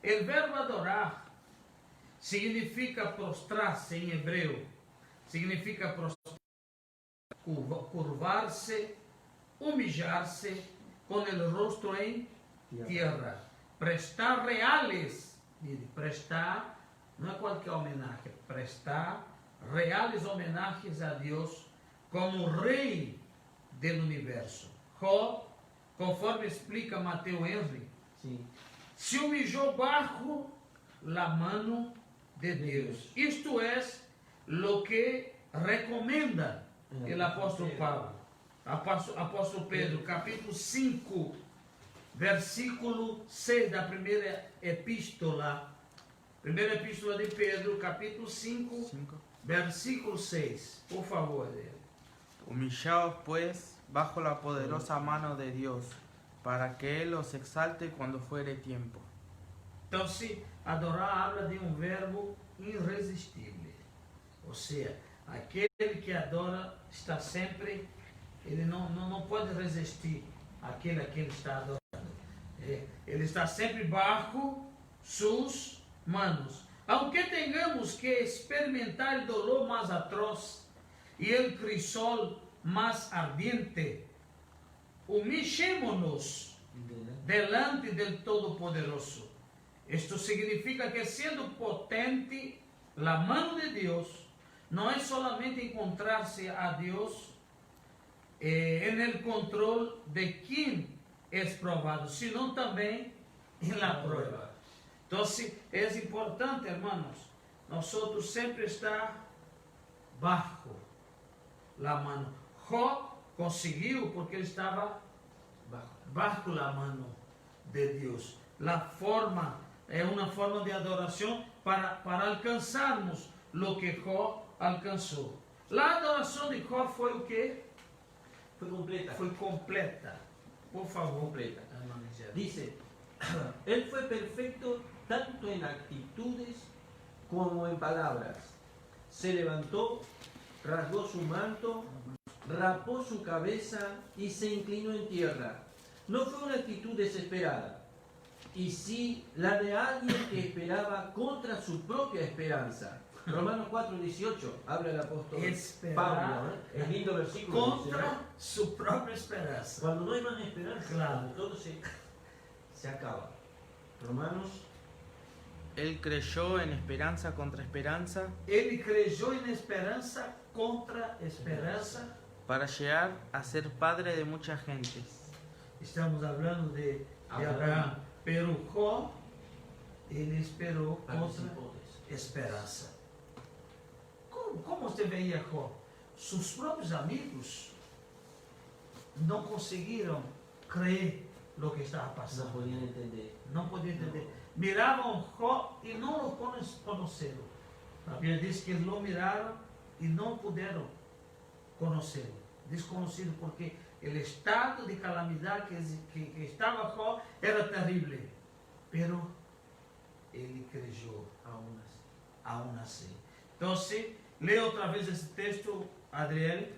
El verbo adorar significa prostrarse en hebreo. Significa prostrarse, curvarse, humillarse con el rostro en tierra. Prestar reales, prestar, no es cualquier homenaje, prestar reales homenajes a Dios como Rey del universo. Job, conforme explica Mateo Henry, Sí. se humilló bajo la mano de Dios. Esto es lo que recomienda el apóstol Pablo. Apóstolo Pedro, capítulo 5, versículo 6 da primeira epístola de Pedro, capítulo 5, versículo 6. Por favor, Humillaos pues bajo la poderosa mano de Dios, para que Él os exalte cuando fuere tiempo. Então, se adorar habla de um verbo irresistível. Ou seja, aquele que adora está sempre, ele não pode resistir àquele que ele está adorando. Ele está sempre bajo sus manos. Aunque tenhamos que experimentar o dolor mais atroz e o crisol mais ardiente, humillémonos delante del Todopoderoso. Esto significa que siendo potente la mano de Dios, no es solamente encontrarse a Dios en el control de quien es probado, sino también en la prueba. Entonces es importante, hermanos, nosotros siempre estar bajo la mano. Job consiguió porque él estaba bajo la mano de Dios. La forma es una forma de adoración para alcanzarmos lo que Job alcanzó. La adoración de Job fue o qué? Fue completa. Fue completa. Por favor, Completa. hermano Guillermo. Dice, Él fue perfecto tanto en actitudes como en palabras. Se levantó, rasgó su manto, rapó su cabeza y se inclinó en tierra. No fue una actitud desesperada, y sí la de alguien que esperaba contra su propia esperanza. Romanos 4:18 habla el apóstol Esperar Pablo, ¿eh? Es lindo versículo. Dice, contra ¿no? su propia esperanza. Cuando no hay más esperanza, Claro. cuando todo se acaba. Romanos. Él creyó en esperanza contra esperanza Ele creyó en esperanza contra esperanza. para llegar a ser padre de muchas gentes. Estamos hablando de Abraham. Pero Jó, ele esperou contra Participó de eso. esperança. Como você veía Jó? Sus próprios amigos não conseguiram crer no que estava No passando. podían entender. Não podiam entender. Miravam Jó e não o conheceram. A Bíblia diz que eles o miraram e não puderam conhecê-lo. Desconhecido porque o estado de calamidade que estava Jó era terrível. Pero ele creyó aún así. Entonces, leo otra vez ese texto, Adriel.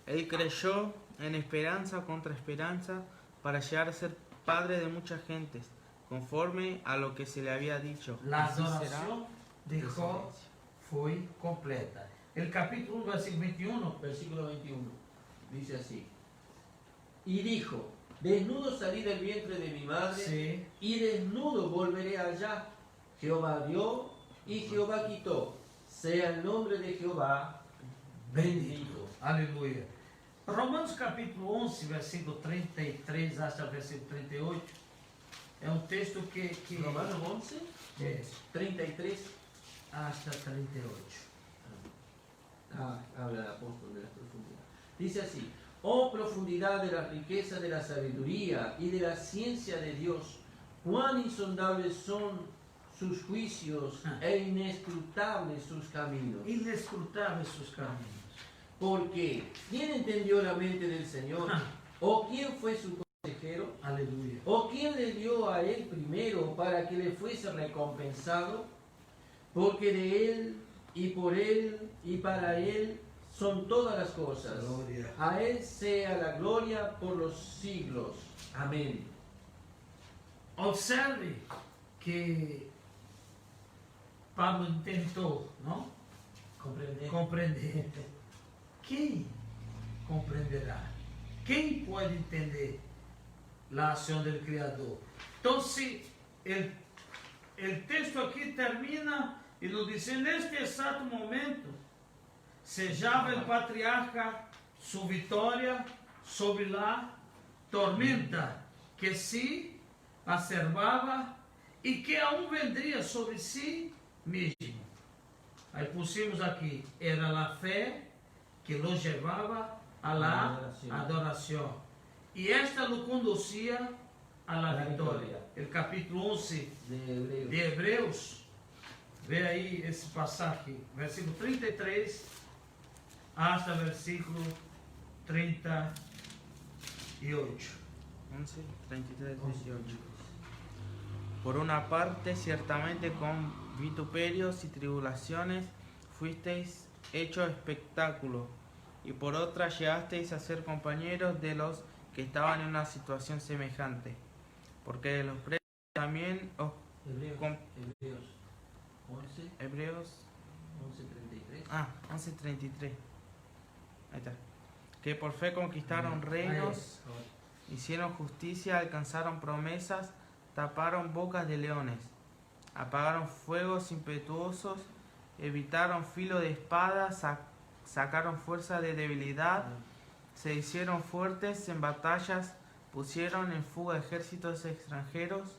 Él creyó en esperanza contra esperanza para llegar a ser padre de muchas gentes, conforme a lo que se le había dicho. La Así será adoración de tu Jó descendencia. fue completa. El capítulo 1, versículo 21. Versículo 21. Dice así. Y dijo, desnudo salí del vientre de mi madre, Sí. y desnudo volveré allá. Jehová dio y Jehová quitó. Sea el nombre de Jehová bendito. Aleluia. Romanos capítulo 11, versículo 33 hasta o versículo 38. É um texto que Romanos 11, é, 33. hasta 38. Habla el apóstol de la profundidad. Dice así: oh profundidad de la riqueza de la sabiduría y de la ciencia de Dios, cuán insondables son sus juicios e inescrutables sus caminos. Inescrutáveis sus caminos. Porque ¿quién entendió la mente del Señor? ¿O quién fue su consejero? Aleluia. ¿O quién le dio a él primero para que le fuese recompensado? Porque de él y por él y para él son todas las cosas. Gloria. A él sea la gloria por los siglos. Amén. Observe que Pablo tentou, não? Compreender. Quem compreenderá? Quem pode entender a ação do Criador? Então, se o texto aqui termina e nos diz: neste exato momento, sejava o patriarca sua vitória sobre a tormenta que se acervava e que aún vendria sobre si mesmo. Aí pusimos aqui, era a fé que lo levava a la adoração. E esta lo conducia a la vitória. O capítulo 11 de Hebreus, vê aí esse passagem, versículo 33 hasta versículo 38. 11, 33, 18. Por una parte, ciertamente con vituperios y tribulaciones fuisteis hechos espectáculo, y por otra llegasteis a ser compañeros de los que estaban en una situación semejante, porque de los presos también os... Hebreos Hebreos 11:33. 11:33. Ahí está. Que por fe conquistaron reinos, hicieron justicia, alcanzaron promesas, taparon bocas de leones, apagaron fuegos impetuosos, evitaron filo de espada, sacaron fuerza de debilidad, se hicieron fuertes en batallas, pusieron en fuga ejércitos extranjeros,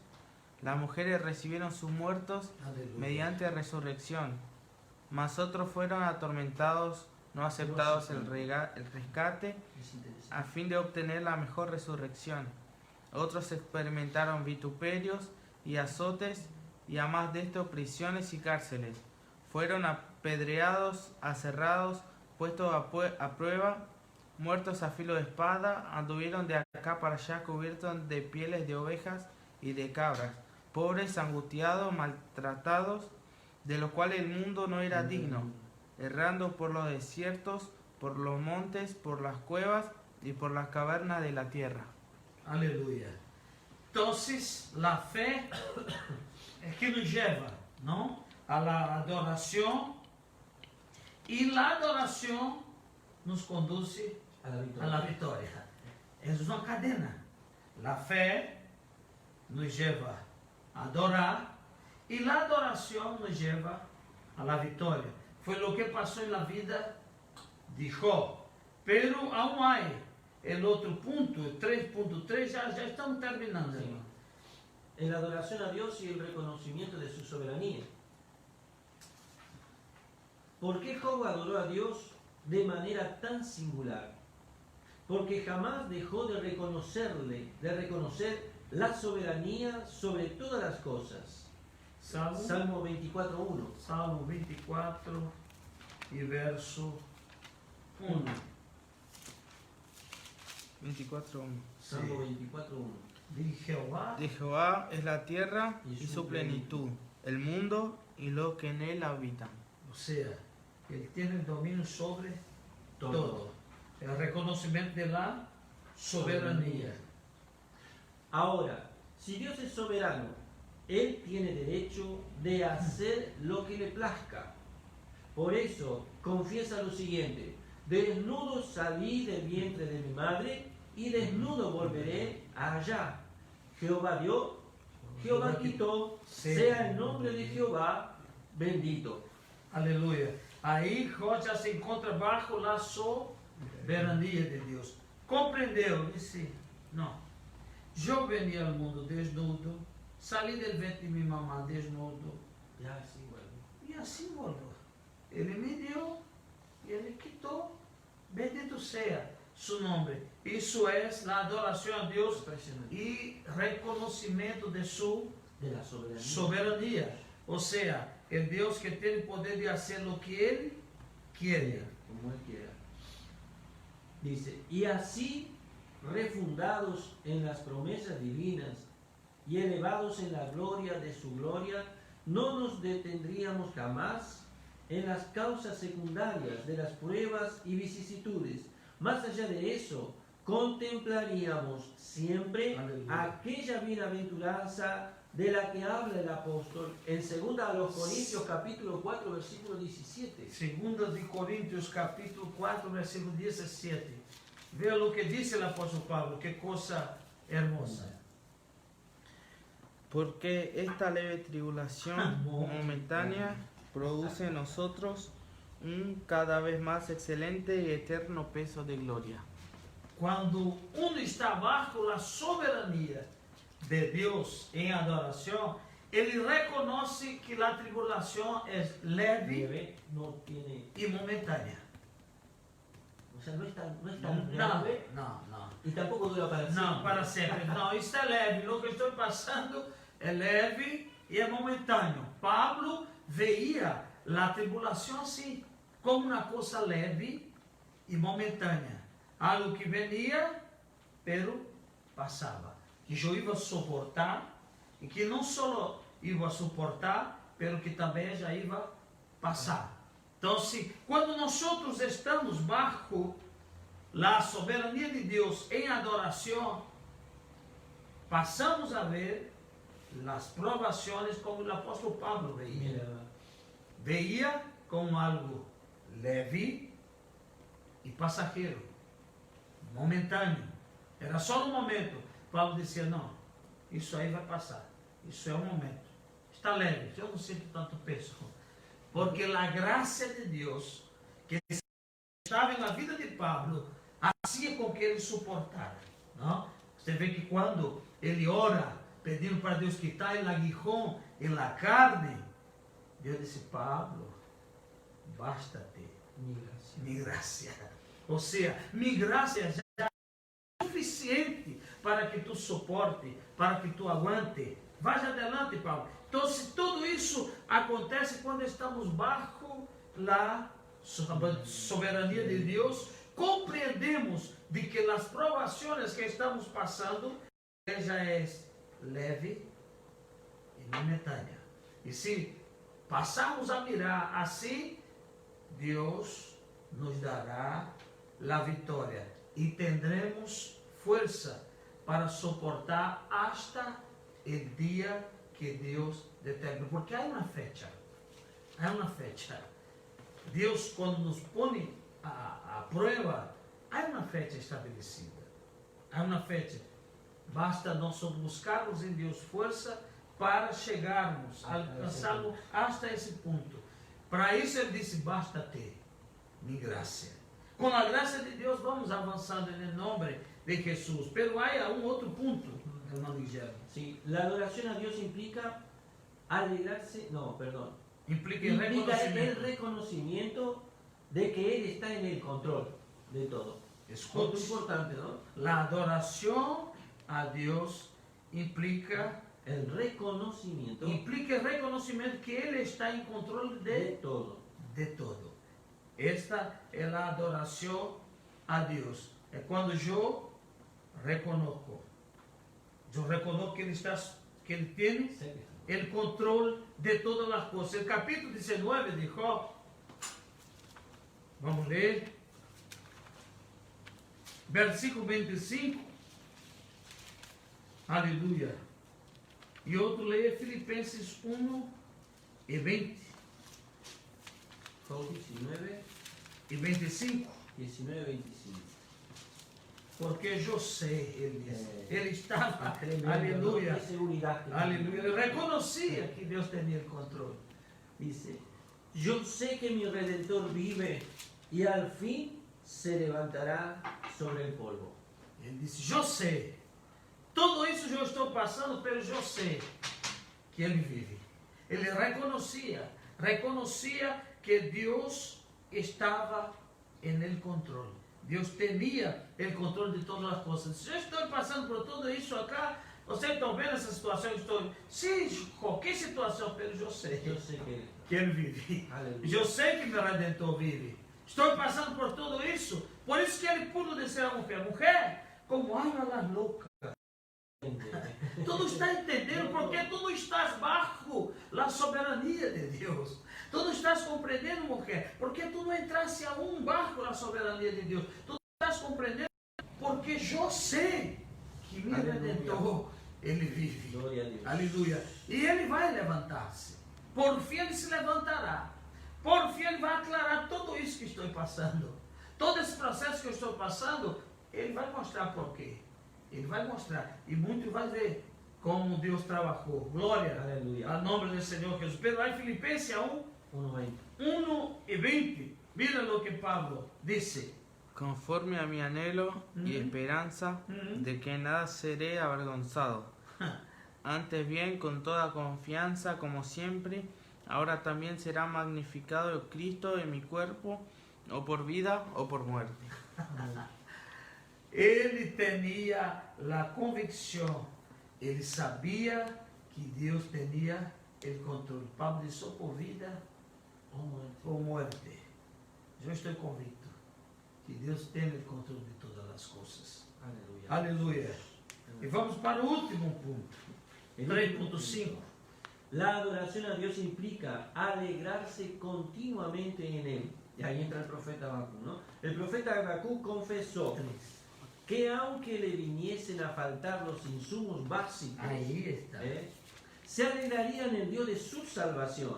las mujeres recibieron sus muertos Aleluia. mediante resurrección, mas otros fueron atormentados, no aceptados el rescate, Es interesante. a fin de obtener la mejor resurrección. Otros experimentaron vituperios y azotes, y a más de esto prisiones y cárceles. Fueron apedreados, aserrados, puestos a prueba, muertos a filo de espada, anduvieron de acá para allá cubiertos de pieles de ovejas y de cabras, pobres, angustiados, maltratados, de los cuales el mundo no era digno, errando por los desiertos, por los montes, por las cuevas y por las cavernas de la tierra. Aleluia. Entonces, la fe es que nos lleva, ¿no?, a la adoración, y la adoración nos conduce a la victoria. Es una cadena. La fe nos lleva a adorar y la adoración nos lleva a la victoria. Fue lo que pasó en la vida de Job. Pero aún hay el otro punto, el 3.3, ya estamos terminando. Sí. En la adoración a Dios y el reconocimiento de su soberanía. ¿Por qué Job adoró a Dios de manera tan singular? Porque jamás dejó de reconocer la soberanía sobre todas las cosas. Salmo 24.1. Salmo 24 y verso 1. 24:1. Salmo Sí. 24.1. De Jehová es la tierra y su plenitud, el mundo y los que en él habitan. O sea, Él tiene el dominio sobre todo. El reconocimiento de la soberanía. Ahora, si Dios es soberano, Él tiene derecho de hacer lo que le plazca. Por eso, confiesa lo siguiente: desnudo salí del vientre de mi madre, y desnudo volveré allá. Jehová dio, Jehová quitó, sea el nombre de Jehová bendito. Aleluia. Aí Jó já se encontra bajo la soberania de Deus. Compreendeu? Disse: não. Eu veni ao mundo desnudo, saí del ventre de minha mamá desnudo, Ya, sí, bueno. e assim voltou. Ele me deu e ele quitou. Bendito seja su nombre. Isso é a adoração a Deus e reconhecimento de sua De la soberanía. soberania. Ou seja, é Deus que tem o poder de fazer o que Ele quer. Como Él quiera. Dice, y así, refundados en las promesas divinas y elevados en la gloria de su gloria, no nos detendríamos jamás en las causas secundarias de las pruebas y vicisitudes. Más allá de eso, contemplaríamos siempre Aleluya. aquella bienaventuranza de la que habla el apóstol en 2 a los Corintios capítulo 4 versículo 17. 2 de Coríntios capítulo 4, versículo 17. Veja o que disse o apóstolo Pablo, que coisa hermosa. Porque esta leve tribulación momentánea produce en nosotros un cada vez más excelente y eterno peso de gloria. Quando uno está bajo a soberania de Deus em adoração, ele reconhece que a tribulação é leve Nieve no tiene, e momentânea. o sea, no es tan Não, grave não, não. y tampoco dura para siempre. Não, para sempre. Não, isso é leve. O que estou passando é leve e é momentâneo. Pablo veia a tribulação assim, como uma coisa leve e momentânea. Algo que venia, pero passava. Que eu ia suportar, e que não só ia suportar, pero que também já ia passar. Então, quando nós estamos bajo a soberania de Deus em adoração, passamos a ver as provações como o apóstolo Pablo veía. Mira, Veía como algo leve e passageiro, momentâneo. Era só um momento. Paulo dizia: não, isso aí vai passar. Isso é um momento. Está leve, eu não sinto tanto peso. Porque a graça de Deus, que estava na vida de Pablo, hacía com que ele suportara. Não? Você vê que quando ele ora, pedindo para Deus quitar o aguijón em la carne, Deus disse: Pablo, basta-te mi graça. Ou seja, mi graça já é suficiente para que tu suporte, para que tu aguante. Vai adelante, Paulo. Então, se tudo isso acontece quando estamos bajo a soberania de Deus, compreendemos de que as provações que estamos passando já é leve e momentânea. E se passarmos a mirar assim, Deus nos dará a vitória e teremos força para suportar hasta o dia que Deus determina. Porque há uma fecha. Há uma fecha. Deus, quando nos põe a prova, há uma fecha estabelecida. Há uma fecha. Basta nós buscarmos em Deus força para chegarmos, alcançarmos hasta esse ponto. Para isso ele disse, basta ter minha graça. Com a graça de Deus vamos avançando em nome de Jesus. Pero há um outro ponto, hermano Guillermo. Sí, la adoración a Dios implica alegrarse, no, perdón. Implica el reconocimiento de que Él está en el control de todo. Es muy Escute, importante, ¿no? la adoración a Deus implica El reconocimiento el reconocimiento que Ele está em controle de todo. de todo. Esta é a adoração a Deus. É quando eu reconozco. Eu reconozco que Ele está, que Ele tem o controle de todas as coisas. O capítulo 19 de Jó, vamos ler, versículo 25, aleluia. E outro leia Filipenses 1 e 20 Jó 19, e 25. 19, 25. Porque eu sei, ele disse. Ele estava, Tremendo, aleluia, ¿no? Qué seguridad que aleluia. Ele reconhecia que Deus tinha o controle. dice, yo sé que mi Redentor vive y al fin se levantará sobre el polvo. Ele disse, eu sei. Tudo isso eu estou passando, mas eu sei que ele vive. Ele reconhecia que Deus estava em el controle. Deus tinha o controle de todas as coisas. Se eu estou passando por tudo isso acá, vocês estão vendo essa situação? Eu estou, sim, qualquer situação, mas eu sei Yo sé que ele vive. Aleluia. Eu sei que meu Redentor vive. Estou passando por tudo isso. Por isso que ele pudo dizer à mulher, mulher, como alma las louca. Tu não está entendendo porque tu não estás bajo a soberania de Deus. Tu não estás compreendendo, mulher, porque tu não entraste aún bajo a soberania de Deus. Tu não estás compreendendo porque eu sei que meu Redentor, ele vive. Glória a Deus. Aleluia. E ele vai levantar-se. Por fim ele se levantará. Por fim ele vai aclarar tudo isso que estou passando. Todo esse processo que eu estou passando, ele vai mostrar por quê. Ele vai mostrar. E muito vai ver como Deus trabalhou. Glória Aleluia. ao nome do Senhor Jesus. Pero aí Filipenses 1:20. 1 e 20. Mira lo que Pablo disse. Conforme a mi anhelo y esperanza de que nada seré avergonzado. Antes bien, con toda confianza, como siempre, ahora también será magnificado el Cristo en mi cuerpo, o por vida o por muerte. Ele tinha a convicção, ele sabia que Deus tinha o controle. Pablo disse, ou por vida ou morte. Eu estou convicto que Deus tem o controle de todas as coisas. Aleluya. Aleluia. E vamos para o último ponto. 3.5. La adoración a Dios implica alegrarse continuamente en Él. Y ahí entra el profeta Habacuc, ¿no? El profeta Habacuc confesó que aunque le viniesen a faltar los insumos básicos, Aí está. se alegraría en el Dios de su salvación.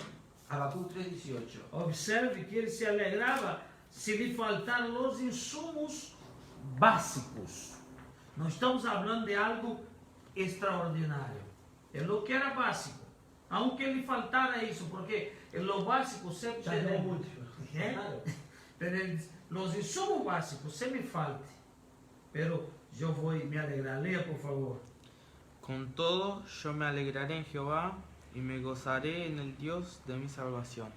Habacuc 3:18. Observe que ele se alegrava se lhe faltaram os insumos básicos. Não estamos falando de algo extraordinário. É o que era básico. Aunque lhe faltara isso, porque lo básico sempre tenemos. Claro. Pero los insumos básicos se me falte. Pero yo voy me alegrar. Lea, por favor. Con todo, yo me alegraré en Jehová y me gozaré en el Dios de mi salvación.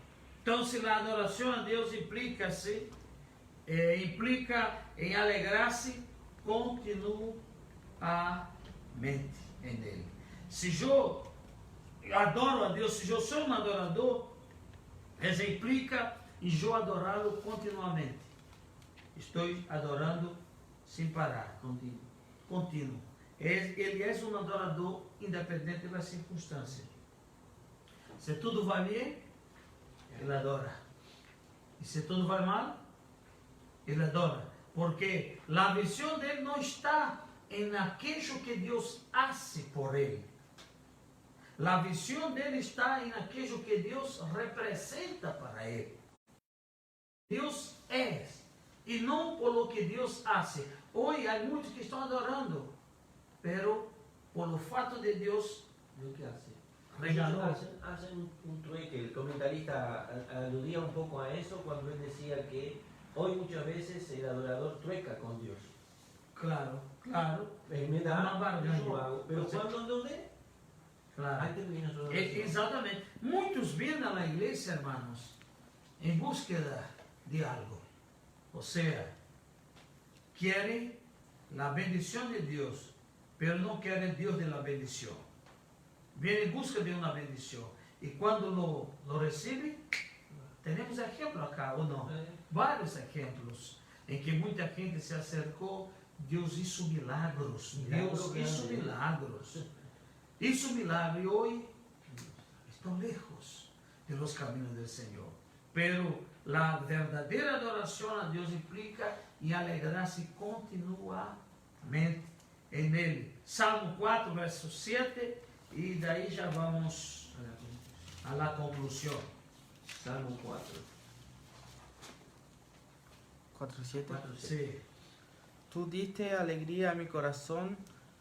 Entonces la adoración a Dios implica en alegrarse continuamente en Él. Si yo adoro a Deus, se eu sou um adorador, isso implica em eu adorá-lo continuamente. Estou adorando sem parar. Continuo. Contínuo. Ele é um adorador independente das circunstâncias. Se tudo vai bem, ele adora. E se tudo vai mal, ele adora. Porque a visão dele não está em aquilo que Deus hace por ele. A visão dele está em aquilo que Deus representa para ele. Deus é, e não por lo que Deus hace. Hoje há muitos que estão adorando, pero por lo fato de Deus Lo que hace. regaló. Hacen un trueque. El comentarista aludía un poco a eso cuando él decía que hoy muchas veces el adorador trueca con Dios. Claro, claro. Me da, Uma barganha. yo hago. Pero Você- cuando ¿dónde? Claro. Ahí termina su adoración. Exatamente. Muitos vêm na igreja, hermanos, em búsqueda de algo. Ou seja, querem a bendição de Deus, mas não querem Deus de la bendição. Vêm em busca de uma bendição. E quando lo recebem, temos exemplo acá, ou não? Vários exemplos em que muita gente se acercou, Deus hizo milagros. Deus hizo milagros. Hizo milagro e hoje estão lejos de los caminos del Senhor. Pero la verdadeira adoração a Deus implica em alegrar-se continuamente em Ele. Salmo 4, verso 7, e daí já vamos a la conclusão. Salmo 4. 4:7. 4, Sim. Tú diste alegría a mi corazón,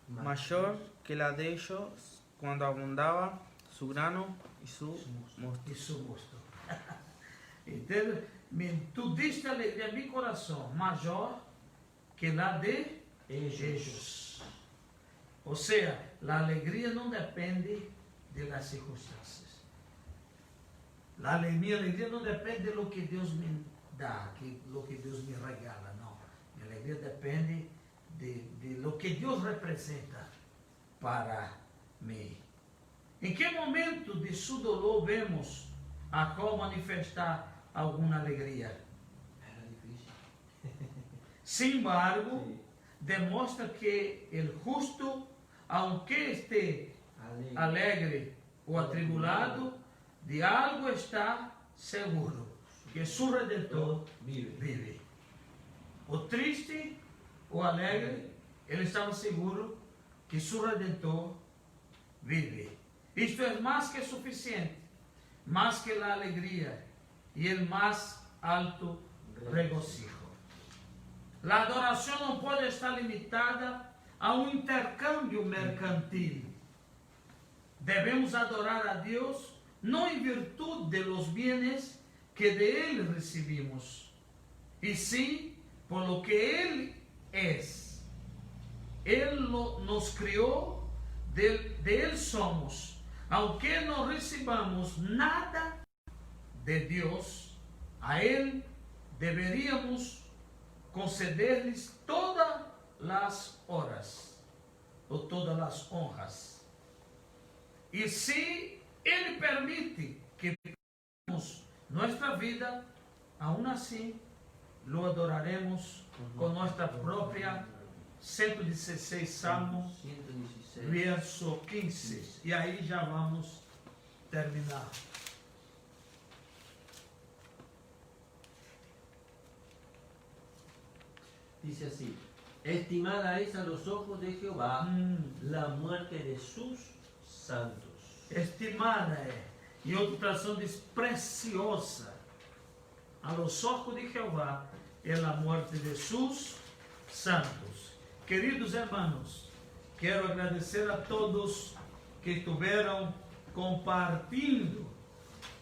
mayor que la de ellos, cuando abundaba su grano y su mosto. Isso mosto. Entende? Tu diste alegria a meu coração, maior que la de ellos. Ou seja, a alegria não depende das circunstâncias. Minha alegria não depende de lo que Deus me dá, lo que Deus me regala, não. Minha alegria depende de lo que Deus representa para mim. Em que momento de seu dolor vemos a qual manifestar alguma alegria? Era difícil. Sin embargo, demonstra que o justo, aunque esté alegre ou atribulado, de algo está seguro, que su Redentor vive. O triste ou alegre, ele estava seguro que su Redentor vive. Isto é mais que suficiente, mais que a alegria e o mais alto regocijo. A adoração não pode estar limitada a um intercâmbio mercantil. Devemos adorar a Deus não em virtude de los bienes que de Ele recebimos, e sim por lo que Ele é. Ele nos criou, de Ele somos. Aunque não recebamos nada de Deus, a Ele deveríamos conceder-lhes todas as horas, ou todas as honras. E se Ele permite que vivamos nossa vida, aún assim, lo adoraremos com nossa própria 116 Salmo, 116. verso 15. E aí já vamos terminar. Dice así: estimada es a los ojos de Jehová la muerte de sus santos. Estimada é, e outra tradução diz preciosa, a los ojos de Jehová é a morte de sus santos. Queridos hermanos, quero agradecer a todos que estiveram compartilhando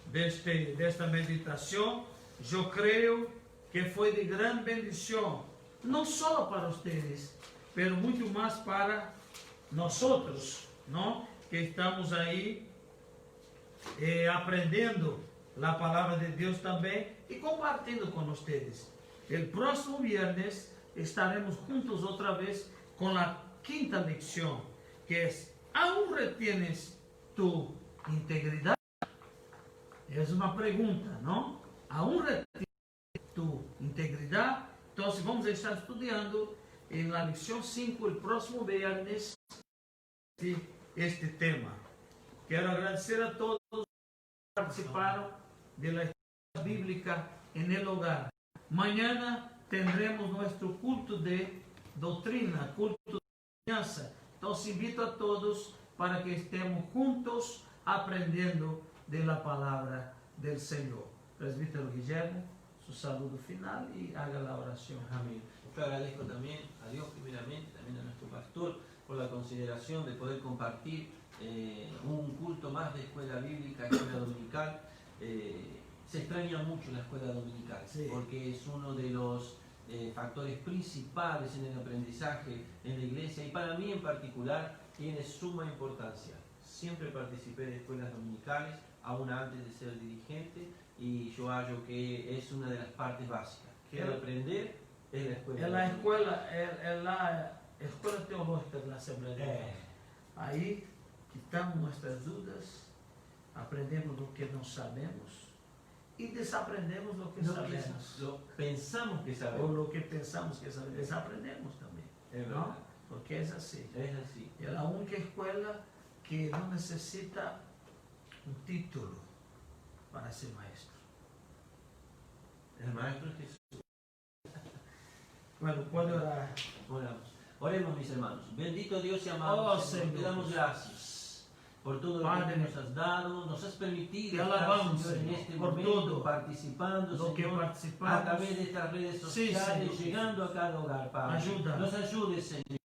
desta meditação. Eu creio que foi de grande bendição, não só para vocês, mas muito mais para nós, não? Que estamos aí aprendendo a palavra de Deus também e compartilhando com vocês. O próximo viernes estaremos juntos outra vez com a quinta lección, que es: ¿aún retienes tu integridad? Es una pregunta, ¿no? ¿Aún retienes tu integridad? Entonces vamos a estar estudiando en la lección 5 el próximo viernes. este tema. Quiero agradecer a todos que participaron de la escuela bíblica en el hogar. Mañana tendremos nuestro culto de doctrina, culto de enseñanza. Entonces invito a todos para que estemos juntos aprendiendo de la palabra del Señor. Presbítero Guillermo, su saludo final y haga la oración. Amén. Yo agradezco también a Dios primeramente, también a nuestro pastor, por la consideración de poder compartir un culto más de escuela bíblica, escuela dominical. Se extraña mucho la escuela dominical, sí, porque es uno de los factores principales en el aprendizaje en la iglesia, y para mí en particular tiene suma importancia. Siempre participé de escuelas dominicales, aún antes de ser dirigente, y yo hallo que es una de las partes básicas. Quiero aprender en la escuela. En la escuela teológica de la Asamblea de Dios. Ahí quitamos nuestras dudas, aprendemos lo que no sabemos y desaprendemos lo que sabemos. Pensamos que sabemos. O lo que pensamos que sabemos, desaprendemos también. ¿No? Porque es así. Es así. Es la única escuela que no necesita un título para ser maestro. El maestro es Jesús. Bueno, puedo orar. Oremos, mis hermanos. Bendito Dios y amado Señor, te damos gracias por todo lo que nos has dado, nos has permitido estar, Señor, en este por momento todo participando, lo Señor, a través de estas redes sociales, sí, llegando a cada hogar, Padre. Ayuda. Nos ayudes, Señor.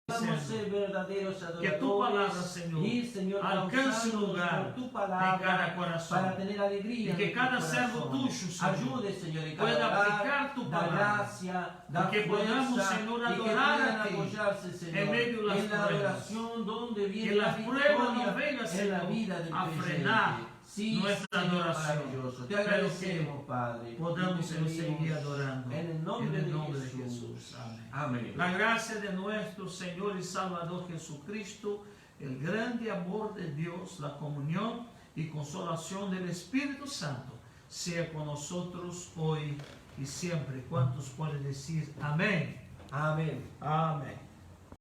Vamos a ser verdaderos adoradores. Que tu palabra, Señor, y, Señor, alcance un lugar tu palabra en cada corazón. Para tener alegría. Y que cada servo tuyo, Señor, ayude, Señor, en pueda cada aplicar tu palabra. Gracia, y que podamos, Señor, adorar a ti Señor, en medio de las en la pruebas. Adoración donde viene que las pruebas no vengan, en la vida del a frenar nuestra adoración. Te agradecemos, Padre. Podamos seguir adorando en el nombre de Jesús. Amén. Amén. La gracia de nuestro Señor y Salvador Jesucristo, el grande amor de Dios, la comunión y consolación del Espíritu Santo sea con nosotros hoy y siempre. ¿Cuántos pueden decir amén? Amén. Amén.